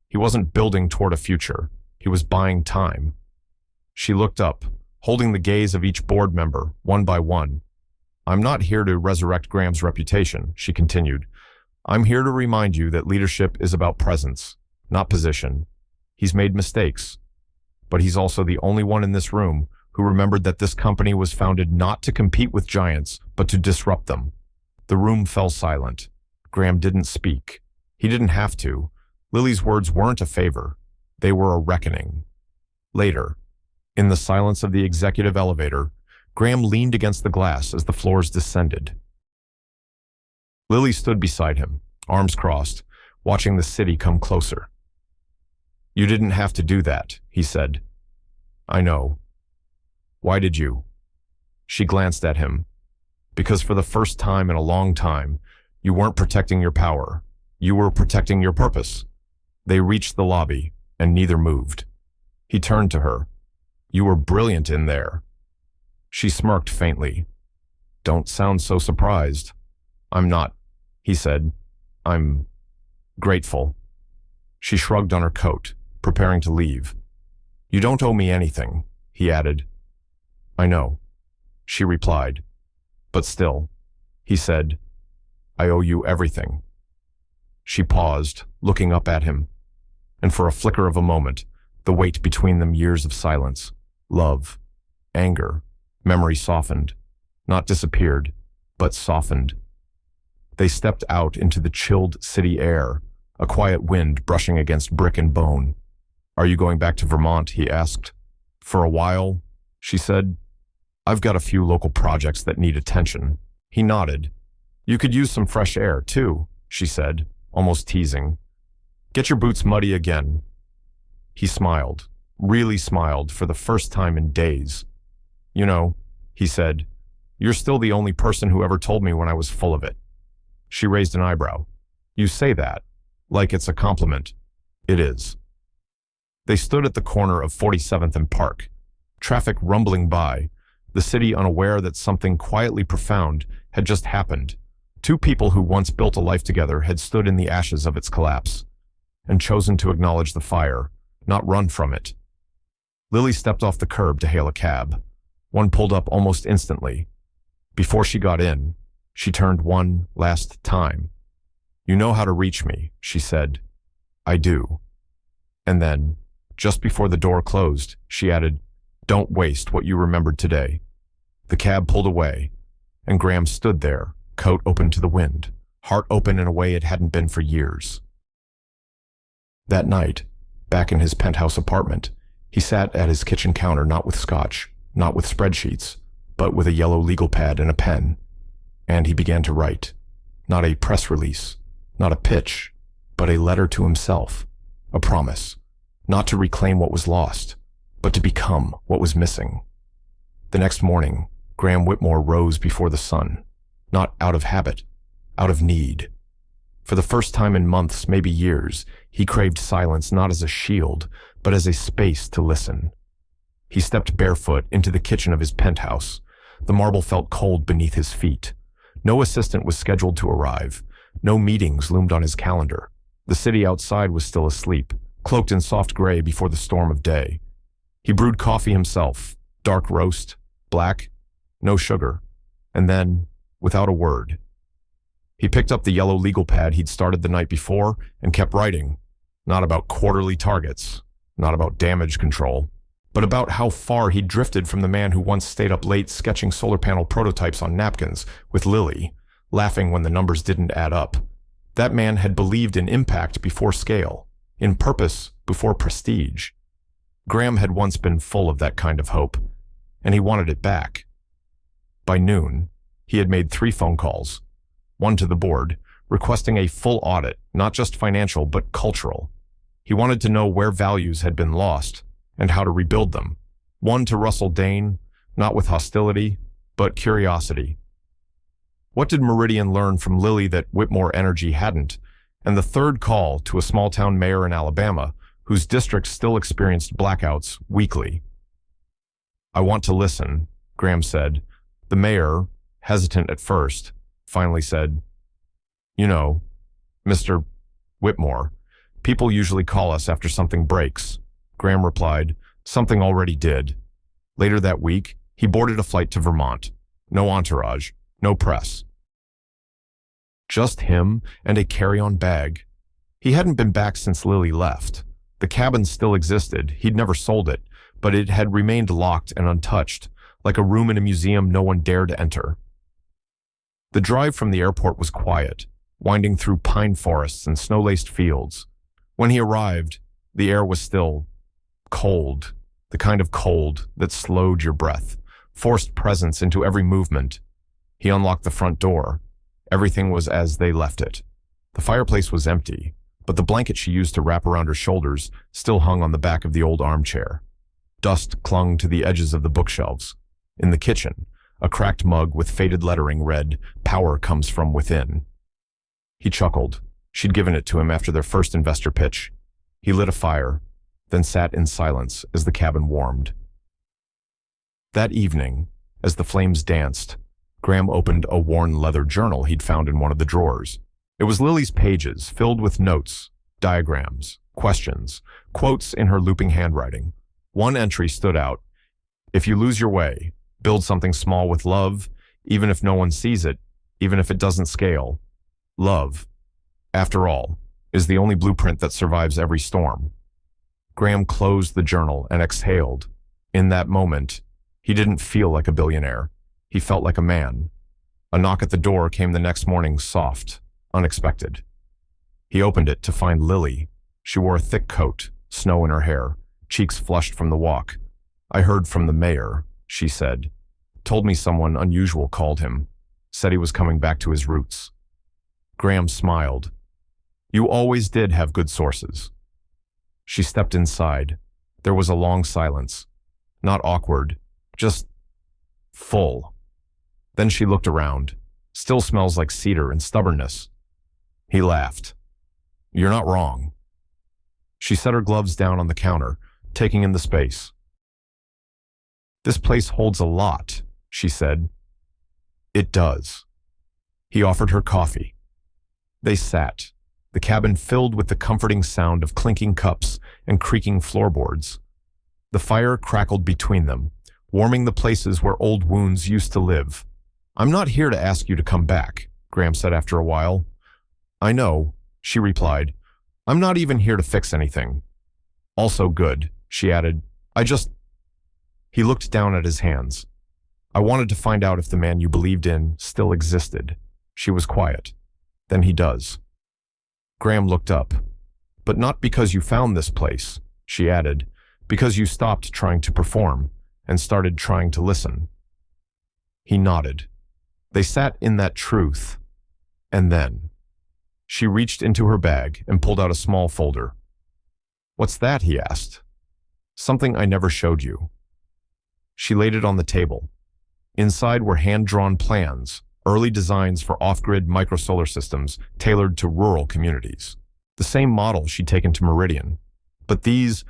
He wasn't building toward a future. He was buying time. She looked up, holding the gaze of each board member, one by one. I'm not here to resurrect Graham's reputation, she continued. I'm here to remind you that leadership is about presence, not position. He's made mistakes, but he's also the only one in this room who remembered that this company was founded not to compete with giants, but to disrupt them. The room fell silent. Graham didn't speak. He didn't have to. Lily's words weren't a favor. They were a reckoning. Later, in the silence of the executive elevator, Graham leaned against the glass as the floors descended. Lily stood beside him, arms crossed, watching the city come closer. You didn't have to do that, he said. I know. Why did you? She glanced at him. Because for the first time in a long time, you weren't protecting your power. You were protecting your purpose. They reached the lobby, and neither moved. He turned to her. You were brilliant in there. She smirked faintly. Don't sound so surprised. I'm not, he said. I'm grateful. She shrugged on her coat, preparing to leave. You don't owe me anything, he added. I know, she replied. But still, he said, I owe you everything. She paused, looking up at him, and for a flicker of a moment, the weight between them years of silence, love, anger, memory softened, not disappeared, but softened. They stepped out into the chilled city air, a quiet wind brushing against brick and bone. Are you going back to Vermont? He asked. For a while, she said. I've got a few local projects that need attention. He nodded. You could use some fresh air, too, she said, almost teasing. Get your boots muddy again. He smiled, really smiled for the first time in days. You know, he said, you're still the only person who ever told me when I was full of it. She raised an eyebrow. You say that, like it's a compliment. It is. They stood at the corner of 47th and Park, traffic rumbling by, the city unaware that something quietly profound had just happened. Two people who once built a life together had stood in the ashes of its collapse and chosen to acknowledge the fire, not run from it. Lily stepped off the curb to hail a cab. One pulled up almost instantly. Before she got in, she turned one last time. You know how to reach me, she said. I do. And then, just before the door closed, she added, don't waste what you remembered today. The cab pulled away, and Graham stood there, coat open to the wind, heart open in a way it hadn't been for years. That night, back in his penthouse apartment, he sat at his kitchen counter not with scotch, not with spreadsheets, but with a yellow legal pad and a pen. And he began to write. Not a press release, not a pitch, but a letter to himself, a promise, not to reclaim what was lost, but to become what was missing. The next morning, Graham Whitmore rose before the sun, not out of habit, out of need. For the first time in months, maybe years, he craved silence not as a shield, but as a space to listen. He stepped barefoot into the kitchen of his penthouse. The marble felt cold beneath his feet. No assistant was scheduled to arrive. No meetings loomed on his calendar. The city outside was still asleep, cloaked in soft gray before the storm of day. He brewed coffee himself, dark roast, black, no sugar, and then, without a word, he picked up the yellow legal pad he'd started the night before and kept writing, not about quarterly targets, not about damage control, but about how far he'd drifted from the man who once stayed up late sketching solar panel prototypes on napkins with Lily, laughing when the numbers didn't add up. That man had believed in impact before scale, in purpose before prestige. Graham had once been full of that kind of hope, and he wanted it back. By noon, he had made 3 phone calls, one to the board, requesting a full audit, not just financial, but cultural. He wanted to know where values had been lost and how to rebuild them. One to Russell Dane, not with hostility, but curiosity. What did Meridian learn from Lily that Whitmore Energy hadn't? And the third call to a small-town mayor in Alabama, whose district still experienced blackouts weekly. I want to listen, Graham said. The mayor, hesitant at first, finally said, You know, Mr. Whitmore, people usually call us after something breaks. Graham replied, Something already did. Later that week, he boarded a flight to Vermont. No entourage, no press. Just him and a carry-on bag. He hadn't been back since Lily left. The cabin still existed, he'd never sold it, but it had remained locked and untouched, like a room in a museum no one dared enter. The drive from the airport was quiet, winding through pine forests and snow-laced fields. When he arrived, the air was still cold, the kind of cold that slowed your breath, forced presence into every movement. He unlocked the front door. Everything was as they left it. The fireplace was empty, but the blanket she used to wrap around her shoulders still hung on the back of the old armchair. Dust clung to the edges of the bookshelves. In the kitchen, a cracked mug with faded lettering read, "Power comes from within." He chuckled. She'd given it to him after their first investor pitch. He lit a fire, then sat in silence as the cabin warmed. That evening, as the flames danced, Graham opened a worn leather journal he'd found in one of the drawers. It was Lily's pages, filled with notes, diagrams, questions, quotes in her looping handwriting. One entry stood out. If you lose your way, build something small with love, even if no one sees it, even if it doesn't scale. Love, after all, is the only blueprint that survives every storm. Graham closed the journal and exhaled. In that moment, he didn't feel like a billionaire. He felt like a man. A knock at the door came the next morning, soft, unexpected. He opened it to find Lily. She wore a thick coat, snow in her hair, cheeks flushed from the walk. "I heard from the mayor," she said. "Told me someone unusual called him." said he was coming back to his roots. Graham smiled. You always did have good sources. She stepped inside. There was a long silence. Not awkward, just full. Then she looked around. Still smells like cedar and stubbornness. He laughed. You're not wrong. She set her gloves down on the counter, taking in the space. This place holds a lot, she said. It does. He offered her coffee. They sat, the cabin filled with the comforting sound of clinking cups and creaking floorboards. The fire crackled between them, warming the places where old wounds used to live. I'm not here to ask you to come back, Graham said after a while. I know, she replied. I'm not even here to fix anything. Also good, she added. He looked down at his hands. I wanted to find out if the man you believed in still existed. She was quiet. Then he does. Graham looked up. But not because you found this place, she added, because you stopped trying to perform and started trying to listen. He nodded. They sat in that truth. And then she reached into her bag and pulled out a small folder. What's that? He asked. Something I never showed you. She laid it on the table. Inside were hand-drawn plans, early designs for off-grid microsolar systems tailored to rural communities. The same model she'd taken to Meridian. But these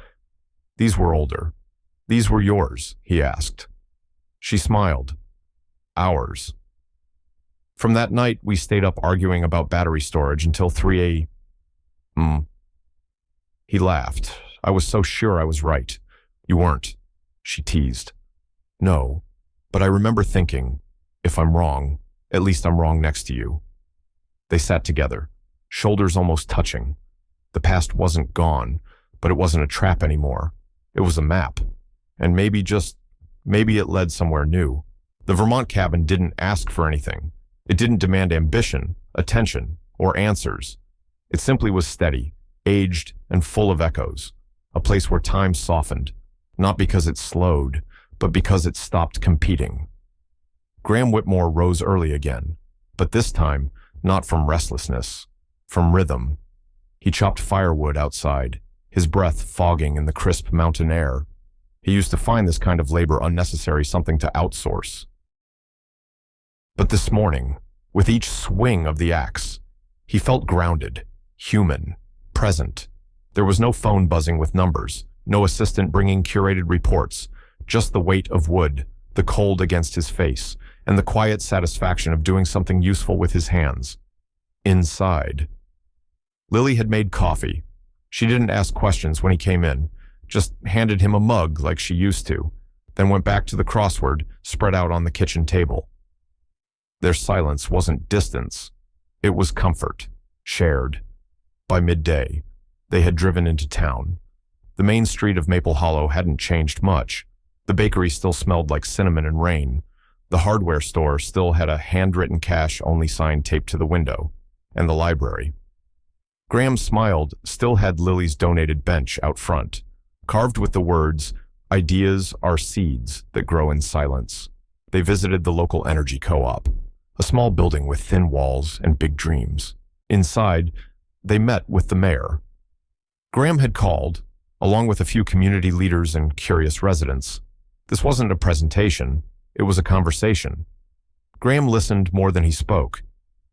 were older. These were yours, he asked. She smiled. Ours. From that night, we stayed up arguing about battery storage until 3 a.m. He laughed. I was so sure I was right. You weren't, she teased. No, but I remember thinking, if I'm wrong, at least I'm wrong next to you. They sat together, shoulders almost touching. The past wasn't gone, but it wasn't a trap anymore. It was a map. And maybe it led somewhere new. The Vermont cabin didn't ask for anything. It didn't demand ambition, attention, or answers. It simply was steady, aged, and full of echoes. A place where time softened, not because it slowed, but because it stopped competing. Graham Whitmore rose early again, but this time, not from restlessness, from rhythm. He chopped firewood outside, his breath fogging in the crisp mountain air. He used to find this kind of labor unnecessary, something to outsource. But this morning, with each swing of the axe, he felt grounded, human, present. There was no phone buzzing with numbers, no assistant bringing curated reports, just the weight of wood, the cold against his face, and the quiet satisfaction of doing something useful with his hands. Inside. Lily had made coffee. She didn't ask questions when he came in, just handed him a mug like she used to, then went back to the crossword spread out on the kitchen table. Their silence wasn't distance. It was comfort, shared. By midday, they had driven into town. The main street of Maple Hollow hadn't changed much. The bakery still smelled like cinnamon and rain. The hardware store still had a handwritten cash-only sign taped to the window. And the library. Graham smiled, still had Lily's donated bench out front, carved with the words, "Ideas are seeds that grow in silence." They visited the local energy co-op, a small building with thin walls and big dreams. Inside, they met with the mayor. Graham had called, along with a few community leaders and curious residents. This wasn't a presentation, it was a conversation. Graham listened more than he spoke.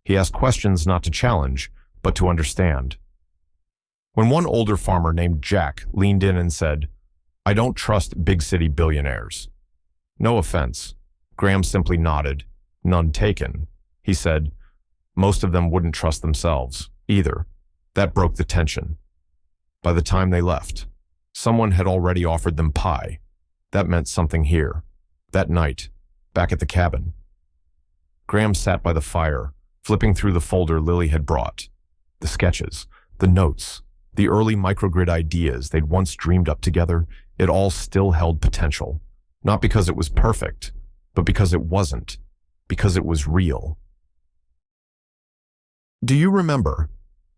He asked questions not to challenge, but to understand. When one older farmer named Jack leaned in and said, "I don't trust big city billionaires." No offense. Graham simply nodded. None taken. He said, most of them wouldn't trust themselves, either. That broke the tension. By the time they left, someone had already offered them pie. That meant something here. That night, back at the cabin. Graham sat by the fire, flipping through the folder Lily had brought. The sketches, the notes, the early microgrid ideas they'd once dreamed up together, it all still held potential. Not because it was perfect, but because it wasn't. Because it was real. "Do you remember,"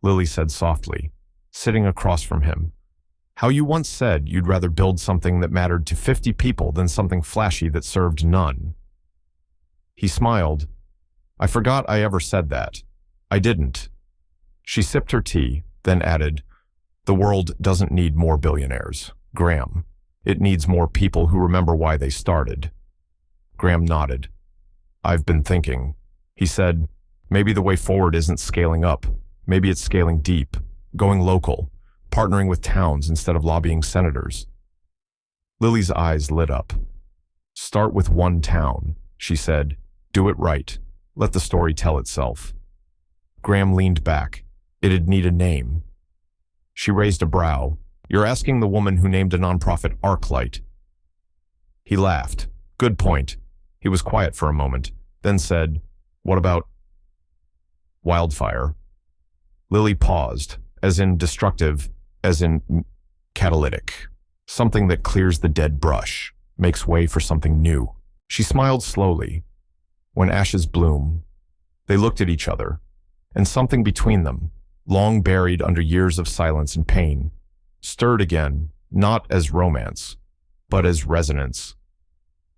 Lily said softly, sitting across from him, "how you once said you'd rather build something that mattered to 50 people than something flashy that served none?" He smiled. I forgot I ever said that. I didn't. She sipped her tea, then added, the world doesn't need more billionaires, Graham. It needs more people who remember why they started. Graham nodded. I've been thinking. He said, maybe the way forward isn't scaling up. Maybe it's scaling deep, going local, partnering with towns instead of lobbying senators. Lily's eyes lit up. Start with one town, she said. Do it right. Let the story tell itself. Graham leaned back. It'd need a name. She raised a brow. You're asking the woman who named a nonprofit ArcLight. He laughed. Good point. He was quiet for a moment, then said, what about wildfire? Lily paused, as in destructive, as in catalytic. Something that clears the dead brush, makes way for something new. She smiled slowly. When ashes bloom, they looked at each other, and something between them, long buried under years of silence and pain, stirred again, not as romance, but as resonance.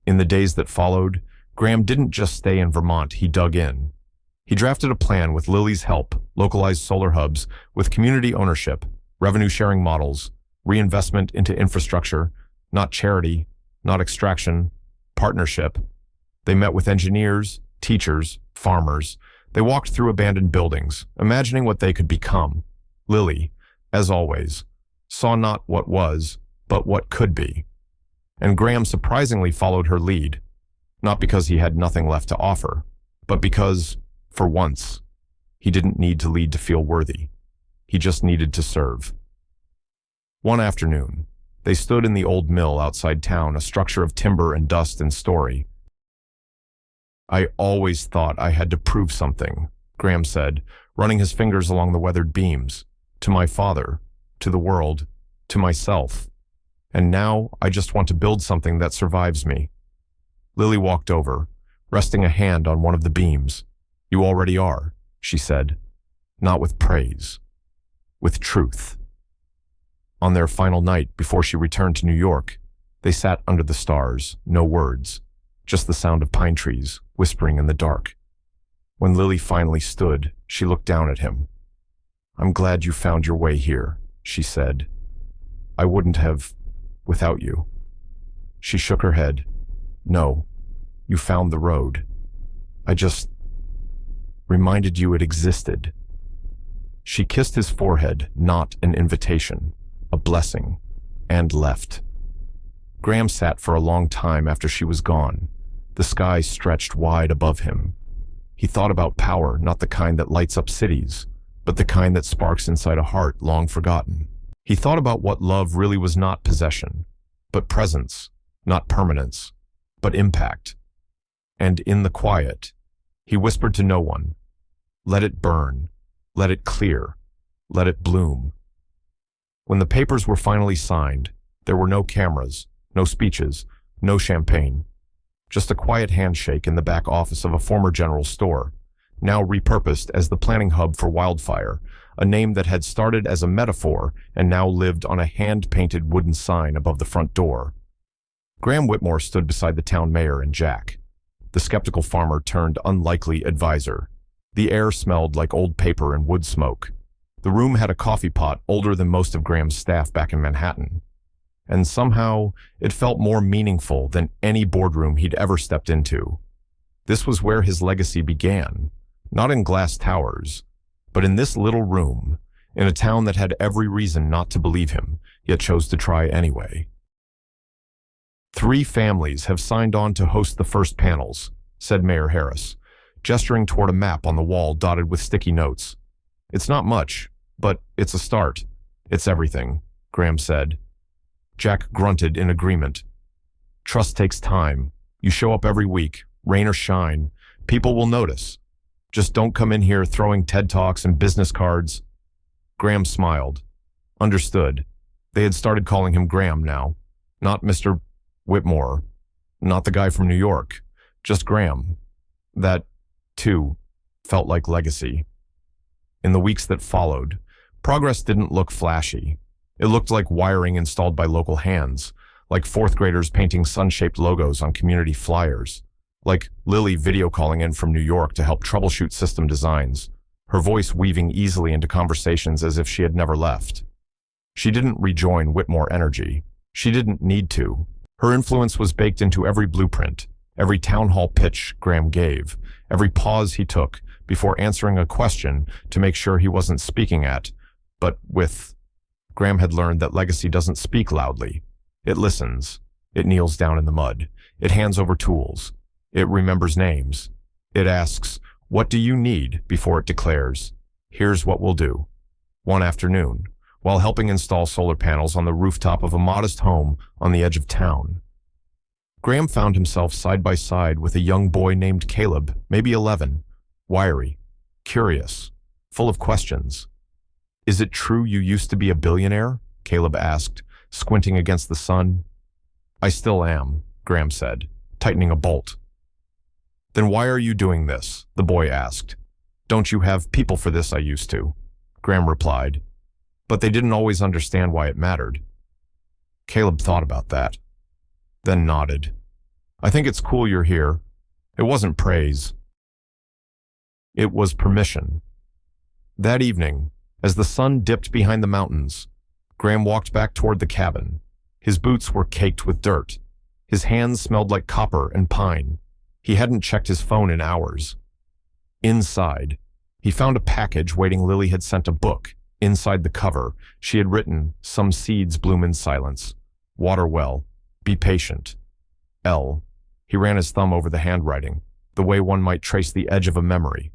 In the days that followed, Graham didn't just stay in Vermont, he dug in. He drafted a plan with Lily's help, localized solar hubs, with community ownership, revenue-sharing models, reinvestment into infrastructure, not charity, not extraction, partnership. They met with engineers, teachers, farmers. They walked through abandoned buildings, imagining what they could become. Lily, as always, saw not what was, but what could be. And Graham surprisingly followed her lead, not because he had nothing left to offer, but because, for once, he didn't need to lead to feel worthy. He just needed to serve. One afternoon, they stood in the old mill outside town, a structure of timber and dust and story. I always thought I had to prove something, Graham said, running his fingers along the weathered beams. To my father, to the world, to myself. And now I just want to build something that survives me. Lily walked over, resting a hand on one of the beams. You already are, she said. Not with praise, with truth. On their final night before she returned to New York, they sat under the stars, no words, just the sound of pine trees whispering in the dark. When Lily finally stood, she looked down at him. I'm glad you found your way here, she said. I wouldn't have without you. She shook her head. No, you found the road. I just reminded you it existed. She kissed his forehead, not an invitation, a blessing, and left. Graham sat for a long time after she was gone. The sky stretched wide above him. He thought about power, not the kind that lights up cities, but the kind that sparks inside a heart long forgotten. He thought about what love really was, not possession, but presence, not permanence, but impact. And in the quiet, he whispered to no one, let it burn, let it clear, let it bloom. When the papers were finally signed, there were no cameras, no speeches, no champagne. Just a quiet handshake in the back office of a former general store, now repurposed as the planning hub for wildfire, a name that had started as a metaphor and now lived on a hand-painted wooden sign above the front door. Graham Whitmore stood beside the town mayor and Jack, the skeptical farmer turned unlikely advisor. The air smelled like old paper and wood smoke. The room had a coffee pot older than most of Graham's staff back in Manhattan. And somehow, it felt more meaningful than any boardroom he'd ever stepped into. This was where his legacy began, not in glass towers, but in this little room, in a town that had every reason not to believe him, yet chose to try anyway. 3 families have signed on to host the first panels, said Mayor Harris, gesturing toward a map on the wall dotted with sticky notes. It's not much, but it's a start. It's everything, Graham said. Jack grunted in agreement. Trust takes time. You show up every week, rain or shine. People will notice. Just don't come in here throwing TED Talks and business cards. Graham smiled. Understood. They had started calling him Graham now. Not Mr. Whitmore. Not the guy from New York. Just Graham. That, too, felt like legacy. In the weeks that followed, progress didn't look flashy. It looked like wiring installed by local hands, like 4th graders painting sun-shaped logos on community flyers. like Lily video calling in from New York to help troubleshoot system designs, her voice weaving easily into conversations as if she had never left. She didn't rejoin Whitmore Energy. She didn't need to. Her influence was baked into every blueprint, every town hall pitch Graham gave, every pause he took before answering a question to make sure he wasn't speaking at, but with. Graham had learned that legacy doesn't speak loudly. It listens. It kneels down in the mud. It hands over tools. It remembers names. It asks, "What do you need?" before it declares, "Here's what we'll do." One afternoon, while helping install solar panels on the rooftop of a modest home on the edge of town, Graham found himself side by side with a young boy named Caleb, maybe 11, wiry, curious, full of questions. "Is it true you used to be a billionaire?" Caleb asked, squinting against the sun. "I still am," Graham said, tightening a bolt. "Then why are you doing this?" the boy asked. "Don't you have people for this?" "I used to," Graham replied. "But they didn't always understand why it mattered." Caleb thought about that, then nodded. "I think it's cool you're here." It wasn't praise. It was permission. That evening, as the sun dipped behind the mountains, Graham walked back toward the cabin. His boots were caked with dirt. His hands smelled like copper and pine. He hadn't checked his phone in hours. Inside, he found a package waiting. Lily had sent a book. Inside the cover, she had written, "Some seeds bloom in silence. Water well. Be patient. L." He ran his thumb over the handwriting, the way one might trace the edge of a memory.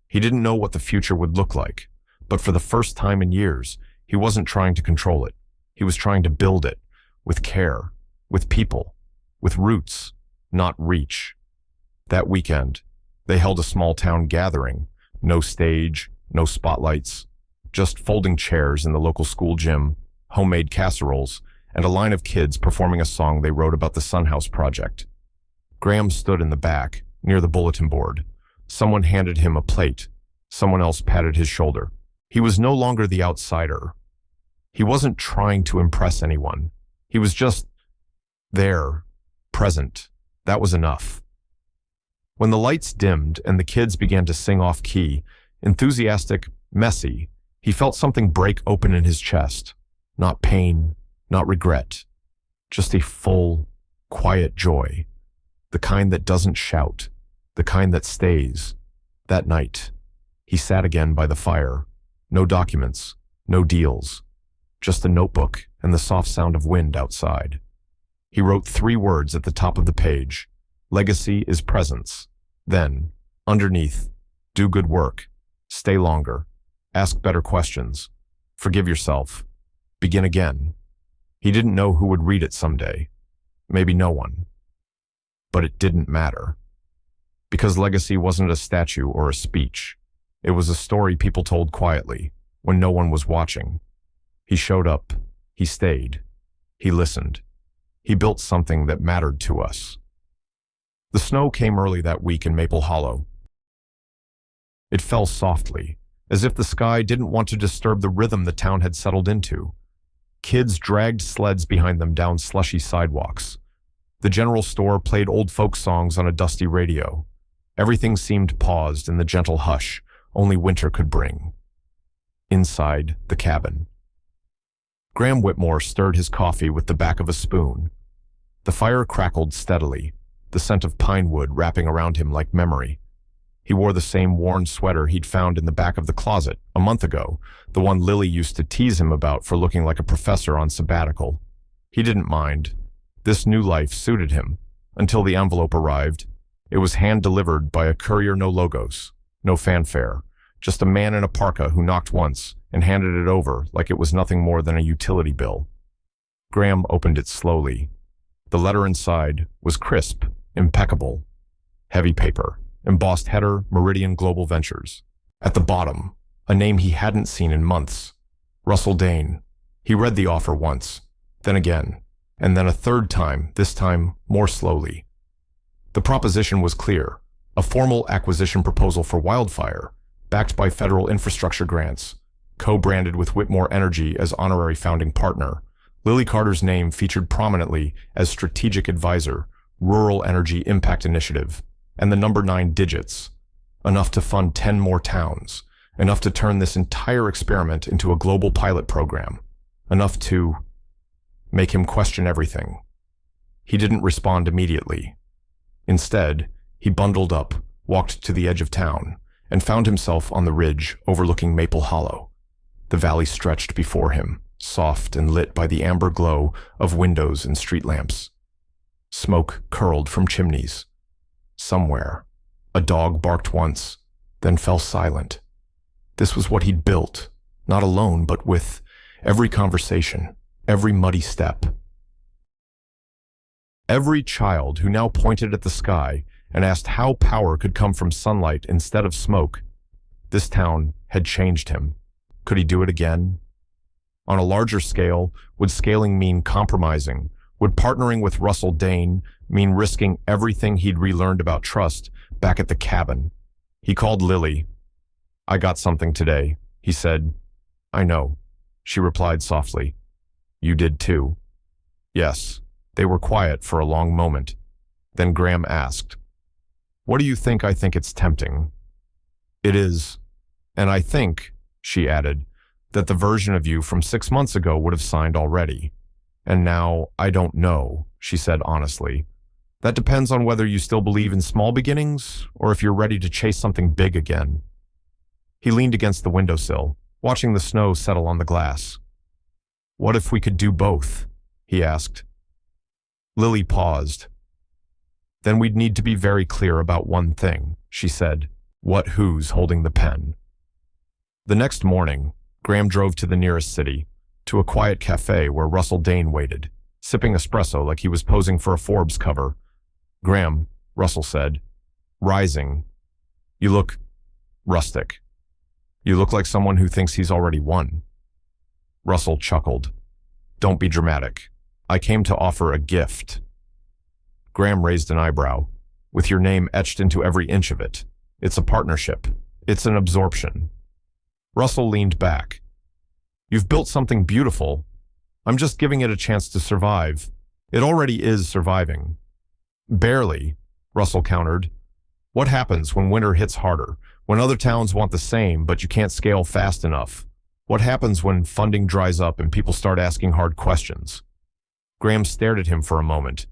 He didn't know what the future would look like, but for the first time in years, he wasn't trying to control it. He was trying to build it, with care, with people, with roots, not reach. That weekend, they held a small town gathering. No stage, no spotlights, just folding chairs in the local school gym, homemade casseroles, and a line of kids performing a song they wrote about the Sun House project. Graham stood in the back, near the bulletin board. Someone handed him a plate. Someone else patted his shoulder. He was no longer the outsider. He wasn't trying to impress anyone. He was just there, present. That was enough. When the lights dimmed and the kids began to sing off-key, enthusiastic, messy, he felt something break open in his chest. Not pain, not regret, just a full, quiet joy. The kind that doesn't shout, the kind that stays. That night, he sat again by the fire. No documents, no deals, just a notebook and the soft sound of wind outside. He wrote 3 words at the top of the page. Legacy is presence. Then, underneath, do good work, stay longer, ask better questions, forgive yourself, begin again. He didn't know who would read it someday. Maybe no one. But it didn't matter. Because legacy wasn't a statue or a speech. It was a story people told quietly, when no one was watching. He showed up. He stayed. He listened. He built something that mattered to us. The snow came early that week in Maple Hollow. It fell softly, as if the sky didn't want to disturb the rhythm the town had settled into. Kids dragged sleds behind them down slushy sidewalks. The general store played old folk songs on a dusty radio. Everything seemed paused in the gentle hush only winter could bring. Inside the cabin, Graham Whitmore stirred his coffee with the back of a spoon. The fire crackled steadily, the scent of pine wood wrapping around him like memory. He wore the same worn sweater he'd found in the back of the closet a month ago, the one Lily used to tease him about for looking like a professor on sabbatical. He didn't mind. This new life suited him, until the envelope arrived. It was hand-delivered by a courier, no logos, no fanfare, just a man in a parka who knocked once and handed it over like it was nothing more than a utility bill. Graham opened it slowly. The letter inside was crisp, impeccable. Heavy paper, embossed header, Meridian Global Ventures. At the bottom, a name he hadn't seen in months. Russell Dane. He read the offer once, then again, and then a third time, this time more slowly. The proposition was clear. A formal acquisition proposal for Wildfire, backed by federal infrastructure grants, co-branded with Whitmore Energy as honorary founding partner. Lily Carter's name featured prominently as strategic advisor, Rural Energy Impact Initiative, and the number 9 digits. Enough to fund 10 more towns. Enough to turn this entire experiment into a global pilot program. Enough to make him question everything. He didn't respond immediately. Instead, he bundled up, walked to the edge of town, and found himself on the ridge overlooking Maple Hollow. The valley stretched before him, soft and lit by the amber glow of windows and street lamps. Smoke curled from chimneys. Somewhere, a dog barked once, then fell silent. This was what he'd built, not alone, but with every conversation, every muddy step. Every child who now pointed at the sky and asked how power could come from sunlight instead of smoke. This town had changed him. Could he do it again? On a larger scale, would scaling mean compromising? Would partnering with Russell Dane mean risking everything he'd relearned about trust back at the cabin? He called Lily. "I got something today," he said. "I know," she replied softly. "You did too." Yes. They were quiet for a long moment. Then Graham asked, "What do you think I think it's tempting?" "It is. And I think," she added, "that the version of you from 6 months ago would have signed already. And now, I don't know," she said honestly. "That depends on whether you still believe in small beginnings or if you're ready to chase something big again." He leaned against the windowsill, watching the snow settle on the glass. "What if we could do both?" he asked. Lily paused. "Then we'd need to be very clear about one thing," she said. "Who's holding the pen?" The next morning, Graham drove to the nearest city, to a quiet cafe where Russell Dane waited, sipping espresso like he was posing for a Forbes cover. "Graham," Russell said, rising, "you look rustic. You look like someone who thinks he's already won." Russell chuckled. "Don't be dramatic. I came to offer a gift." Graham raised an eyebrow. "With your name etched into every inch of it. It's a partnership. It's an absorption." Russell leaned back. "You've built something beautiful. I'm just giving it a chance to survive. It already is surviving." "Barely," Russell countered. "What happens when winter hits harder? When other towns want the same, but you can't scale fast enough? What happens when funding dries up and people start asking hard questions?" Graham stared at him for a moment,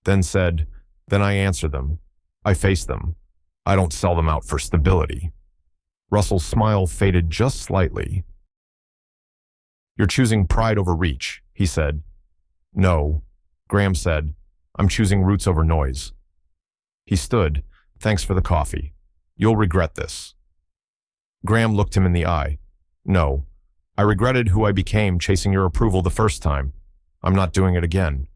then said, "Then I answer them. I face them. I don't sell them out for stability." Russell's smile faded just slightly. "You're choosing pride over reach," he said. "No," Graham said. "I'm choosing roots over noise." He stood. "Thanks for the coffee. You'll regret this." Graham looked him in the eye. "No, I regretted who I became chasing your approval the first time. I'm not doing it again."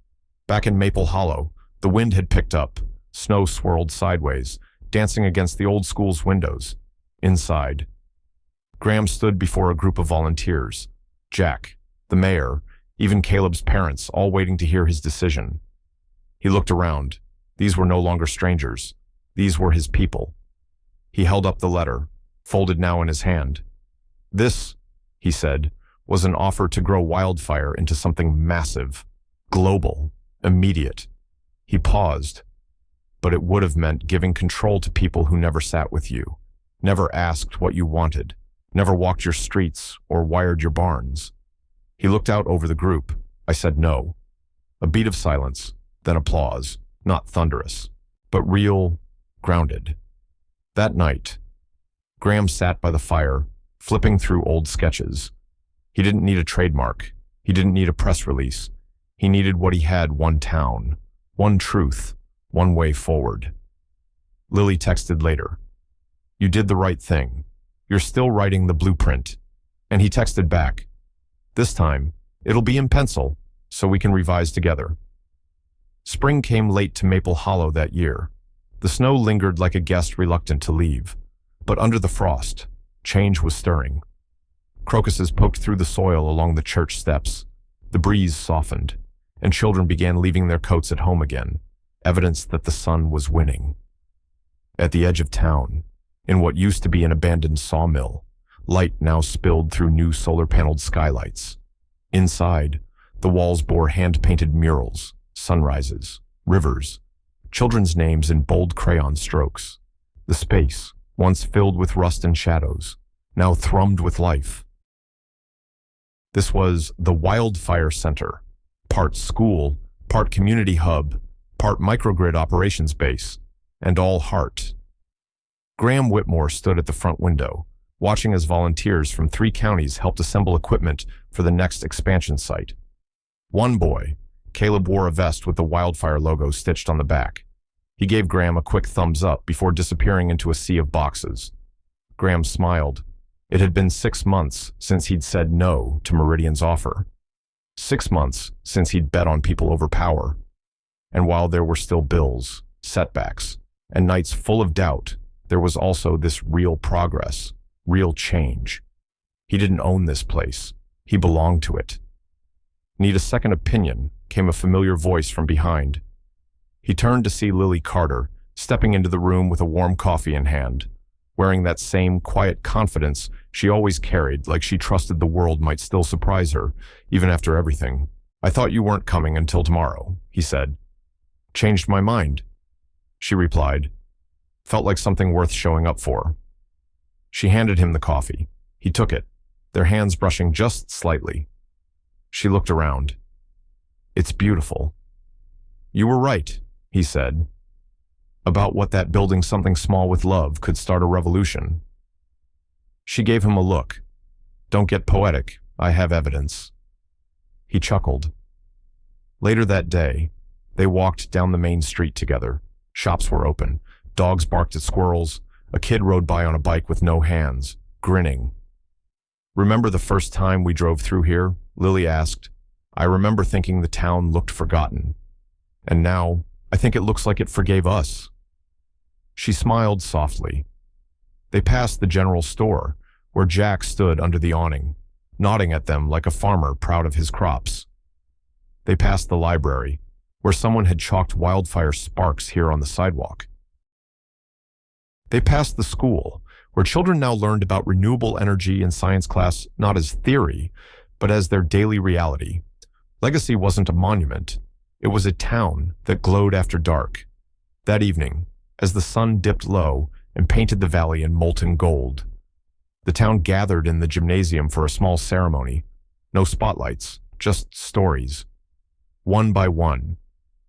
Back in Maple Hollow, the wind had picked up. Snow swirled sideways, dancing against the old school's windows. Inside, Graham stood before a group of volunteers. Jack, the mayor, even Caleb's parents, all waiting to hear his decision. He looked around. These were no longer strangers. These were his people. He held up the letter, folded now in his hand. "This," he said, "was an offer to grow wildfire into something massive, global, immediate." He paused. "But it would have meant giving control to people who never sat with you, never asked what you wanted, never walked your streets or wired your barns." He looked out over the group. I said no. A beat of silence, then applause, not thunderous, but real, grounded. That night, Graham sat by the fire, flipping through old sketches. He didn't need a trademark. He didn't need a press release. He needed what he had: one town, one truth, one way forward. Lily texted later, "You did the right thing. You're still writing the blueprint." And he texted back, "This time, it'll be in pencil, so we can revise together." Spring came late to Maple Hollow that year. The snow lingered like a guest reluctant to leave. But under the frost, change was stirring. Crocuses poked through the soil along the church steps. The breeze softened, and children began leaving their coats at home again, evidence that the sun was winning. At the edge of town, in what used to be an abandoned sawmill, light now spilled through new solar-paneled skylights. Inside, the walls bore hand-painted murals, sunrises, rivers, children's names in bold crayon strokes. The space, once filled with rust and shadows, now thrummed with life. This was the Wildfire Center, part school, part community hub, part microgrid operations base, and all heart. Graham Whitmore stood at the front window, watching as volunteers from 3 counties helped assemble equipment for the next expansion site. One boy, Caleb, wore a vest with the wildfire logo stitched on the back. He gave Graham a quick thumbs up before disappearing into a sea of boxes. Graham smiled. It had been 6 months since he'd said no to Meridian's offer. 6 months since he'd bet on people over power. And while there were still bills, setbacks, and nights full of doubt, there was also this real progress, real change. He didn't own this place. He belonged to it. "Need a second opinion," came a familiar voice from behind. He turned to see Lily Carter, stepping into the room with a warm coffee in hand, wearing that same quiet confidence she always carried, like she trusted the world might still surprise her, even after everything. "I thought you weren't coming until tomorrow," he said. "Changed my mind," she replied. Felt like something worth showing up for. She handed him the coffee. He took it, their hands brushing just slightly. She looked around. "It's beautiful." "You were right," he said, about what that building something small with love could start a revolution. She gave him a look. "Don't get poetic, I have evidence." He chuckled. Later that day, they walked down the main street together. Shops were open. Dogs barked at squirrels. A kid rode by on a bike with no hands, grinning. "Remember the first time we drove through here?" Lily asked. "I remember thinking the town looked forgotten. And now, I think it looks like it forgave us." She smiled softly. They passed the general store, where Jack stood under the awning, nodding at them like a farmer proud of his crops. They passed the library, where someone had chalked wildfire sparks here on the sidewalk. They passed the school, where children now learned about renewable energy in science class not as theory, but as their daily reality. Legacy wasn't a monument. It was a town that glowed after dark. That evening, as the sun dipped low and painted the valley in molten gold, the town gathered in the gymnasium for a small ceremony. No spotlights, just stories. One by one,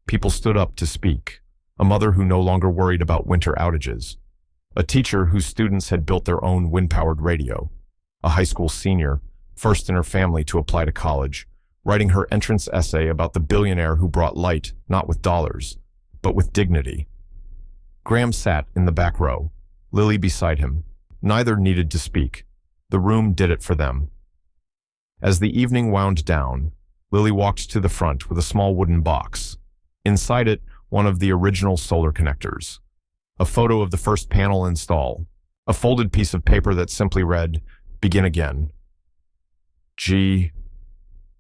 people stood up to speak. A mother who no longer worried about winter outages. A teacher whose students had built their own wind-powered radio. A high school senior, first in her family to apply to college, writing her entrance essay about the billionaire who brought light, not with dollars, but with dignity. Graham sat in the back row, Lily beside him. Neither needed to speak. The room did it for them. As the evening wound down, Lily walked to the front with a small wooden box. Inside it, one of the original solar connectors. A photo of the first panel install. A folded piece of paper that simply read, "Begin again."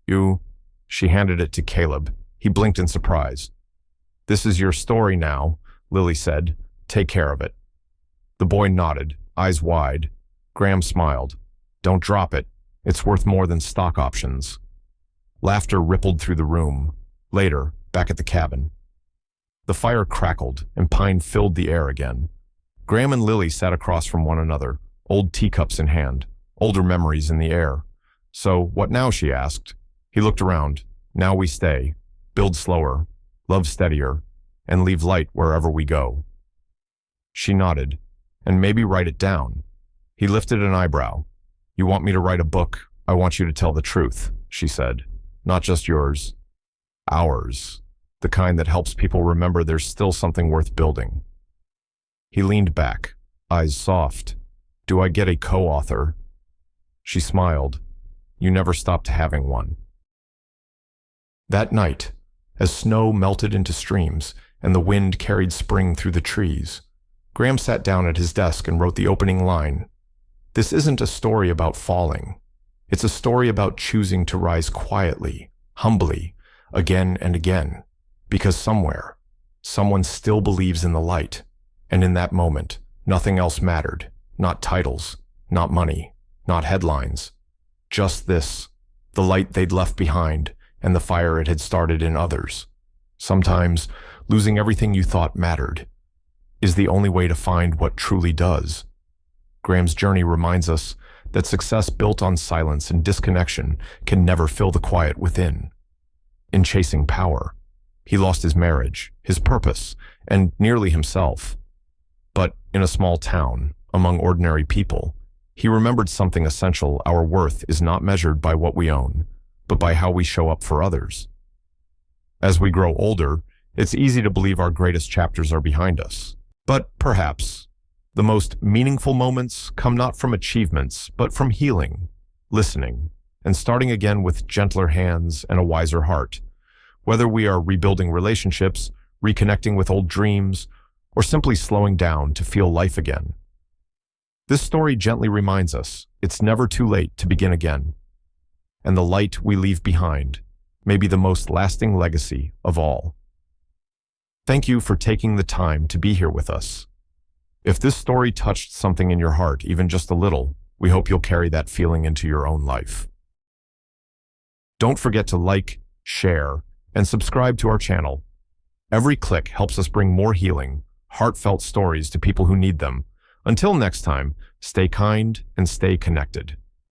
"You," she handed it to Caleb. He blinked in surprise. "This is your story now," Lily said. "Take care of it." The boy nodded, eyes wide. Graham smiled. "Don't drop it. It's worth more than stock options." Laughter rippled through the room. Later, back at the cabin. The fire crackled, and pine filled the air again. Graham and Lily sat across from one another, old teacups in hand, older memories in the air. "So, what now?" she asked. He looked around. "Now we stay, build slower, love steadier, and leave light wherever we go." She nodded. "And maybe write it down." He lifted an eyebrow. "You want me to write a book? I want you to tell the truth," she said. "Not just yours. Ours. The kind that helps people remember there's still something worth building." He leaned back, eyes soft. "Do I get a co-author?" She smiled. "You never stopped having one." That night, as snow melted into streams and the wind carried spring through the trees, Graham sat down at his desk and wrote the opening line. "This isn't a story about falling. It's a story about choosing to rise quietly, humbly, again and again. Because somewhere, someone still believes in the light, and in that moment, nothing else mattered. Not titles, not money, not headlines. Just this, the light they'd left behind, and the fire it had started in others. Sometimes, losing everything you thought mattered, is the only way to find what truly does. Graham's journey reminds us that success built on silence and disconnection can never fill the quiet within. In chasing power, he lost his marriage, his purpose, and nearly himself. But in a small town, among ordinary people, he remembered something essential: our worth is not measured by what we own, but by how we show up for others. As we grow older, it's easy to believe our greatest chapters are behind us. But perhaps the most meaningful moments come not from achievements, but from healing, listening, and starting again with gentler hands and a wiser heart. Whether we are rebuilding relationships, reconnecting with old dreams, or simply slowing down to feel life again. This story gently reminds us it's never too late to begin again. And the light we leave behind may be the most lasting legacy of all. Thank you for taking the time to be here with us. If this story touched something in your heart, even just a little, we hope you'll carry that feeling into your own life. Don't forget to like, share, and subscribe to our channel. Every click helps us bring more healing, heartfelt stories to people who need them. Until next time, stay kind and stay connected.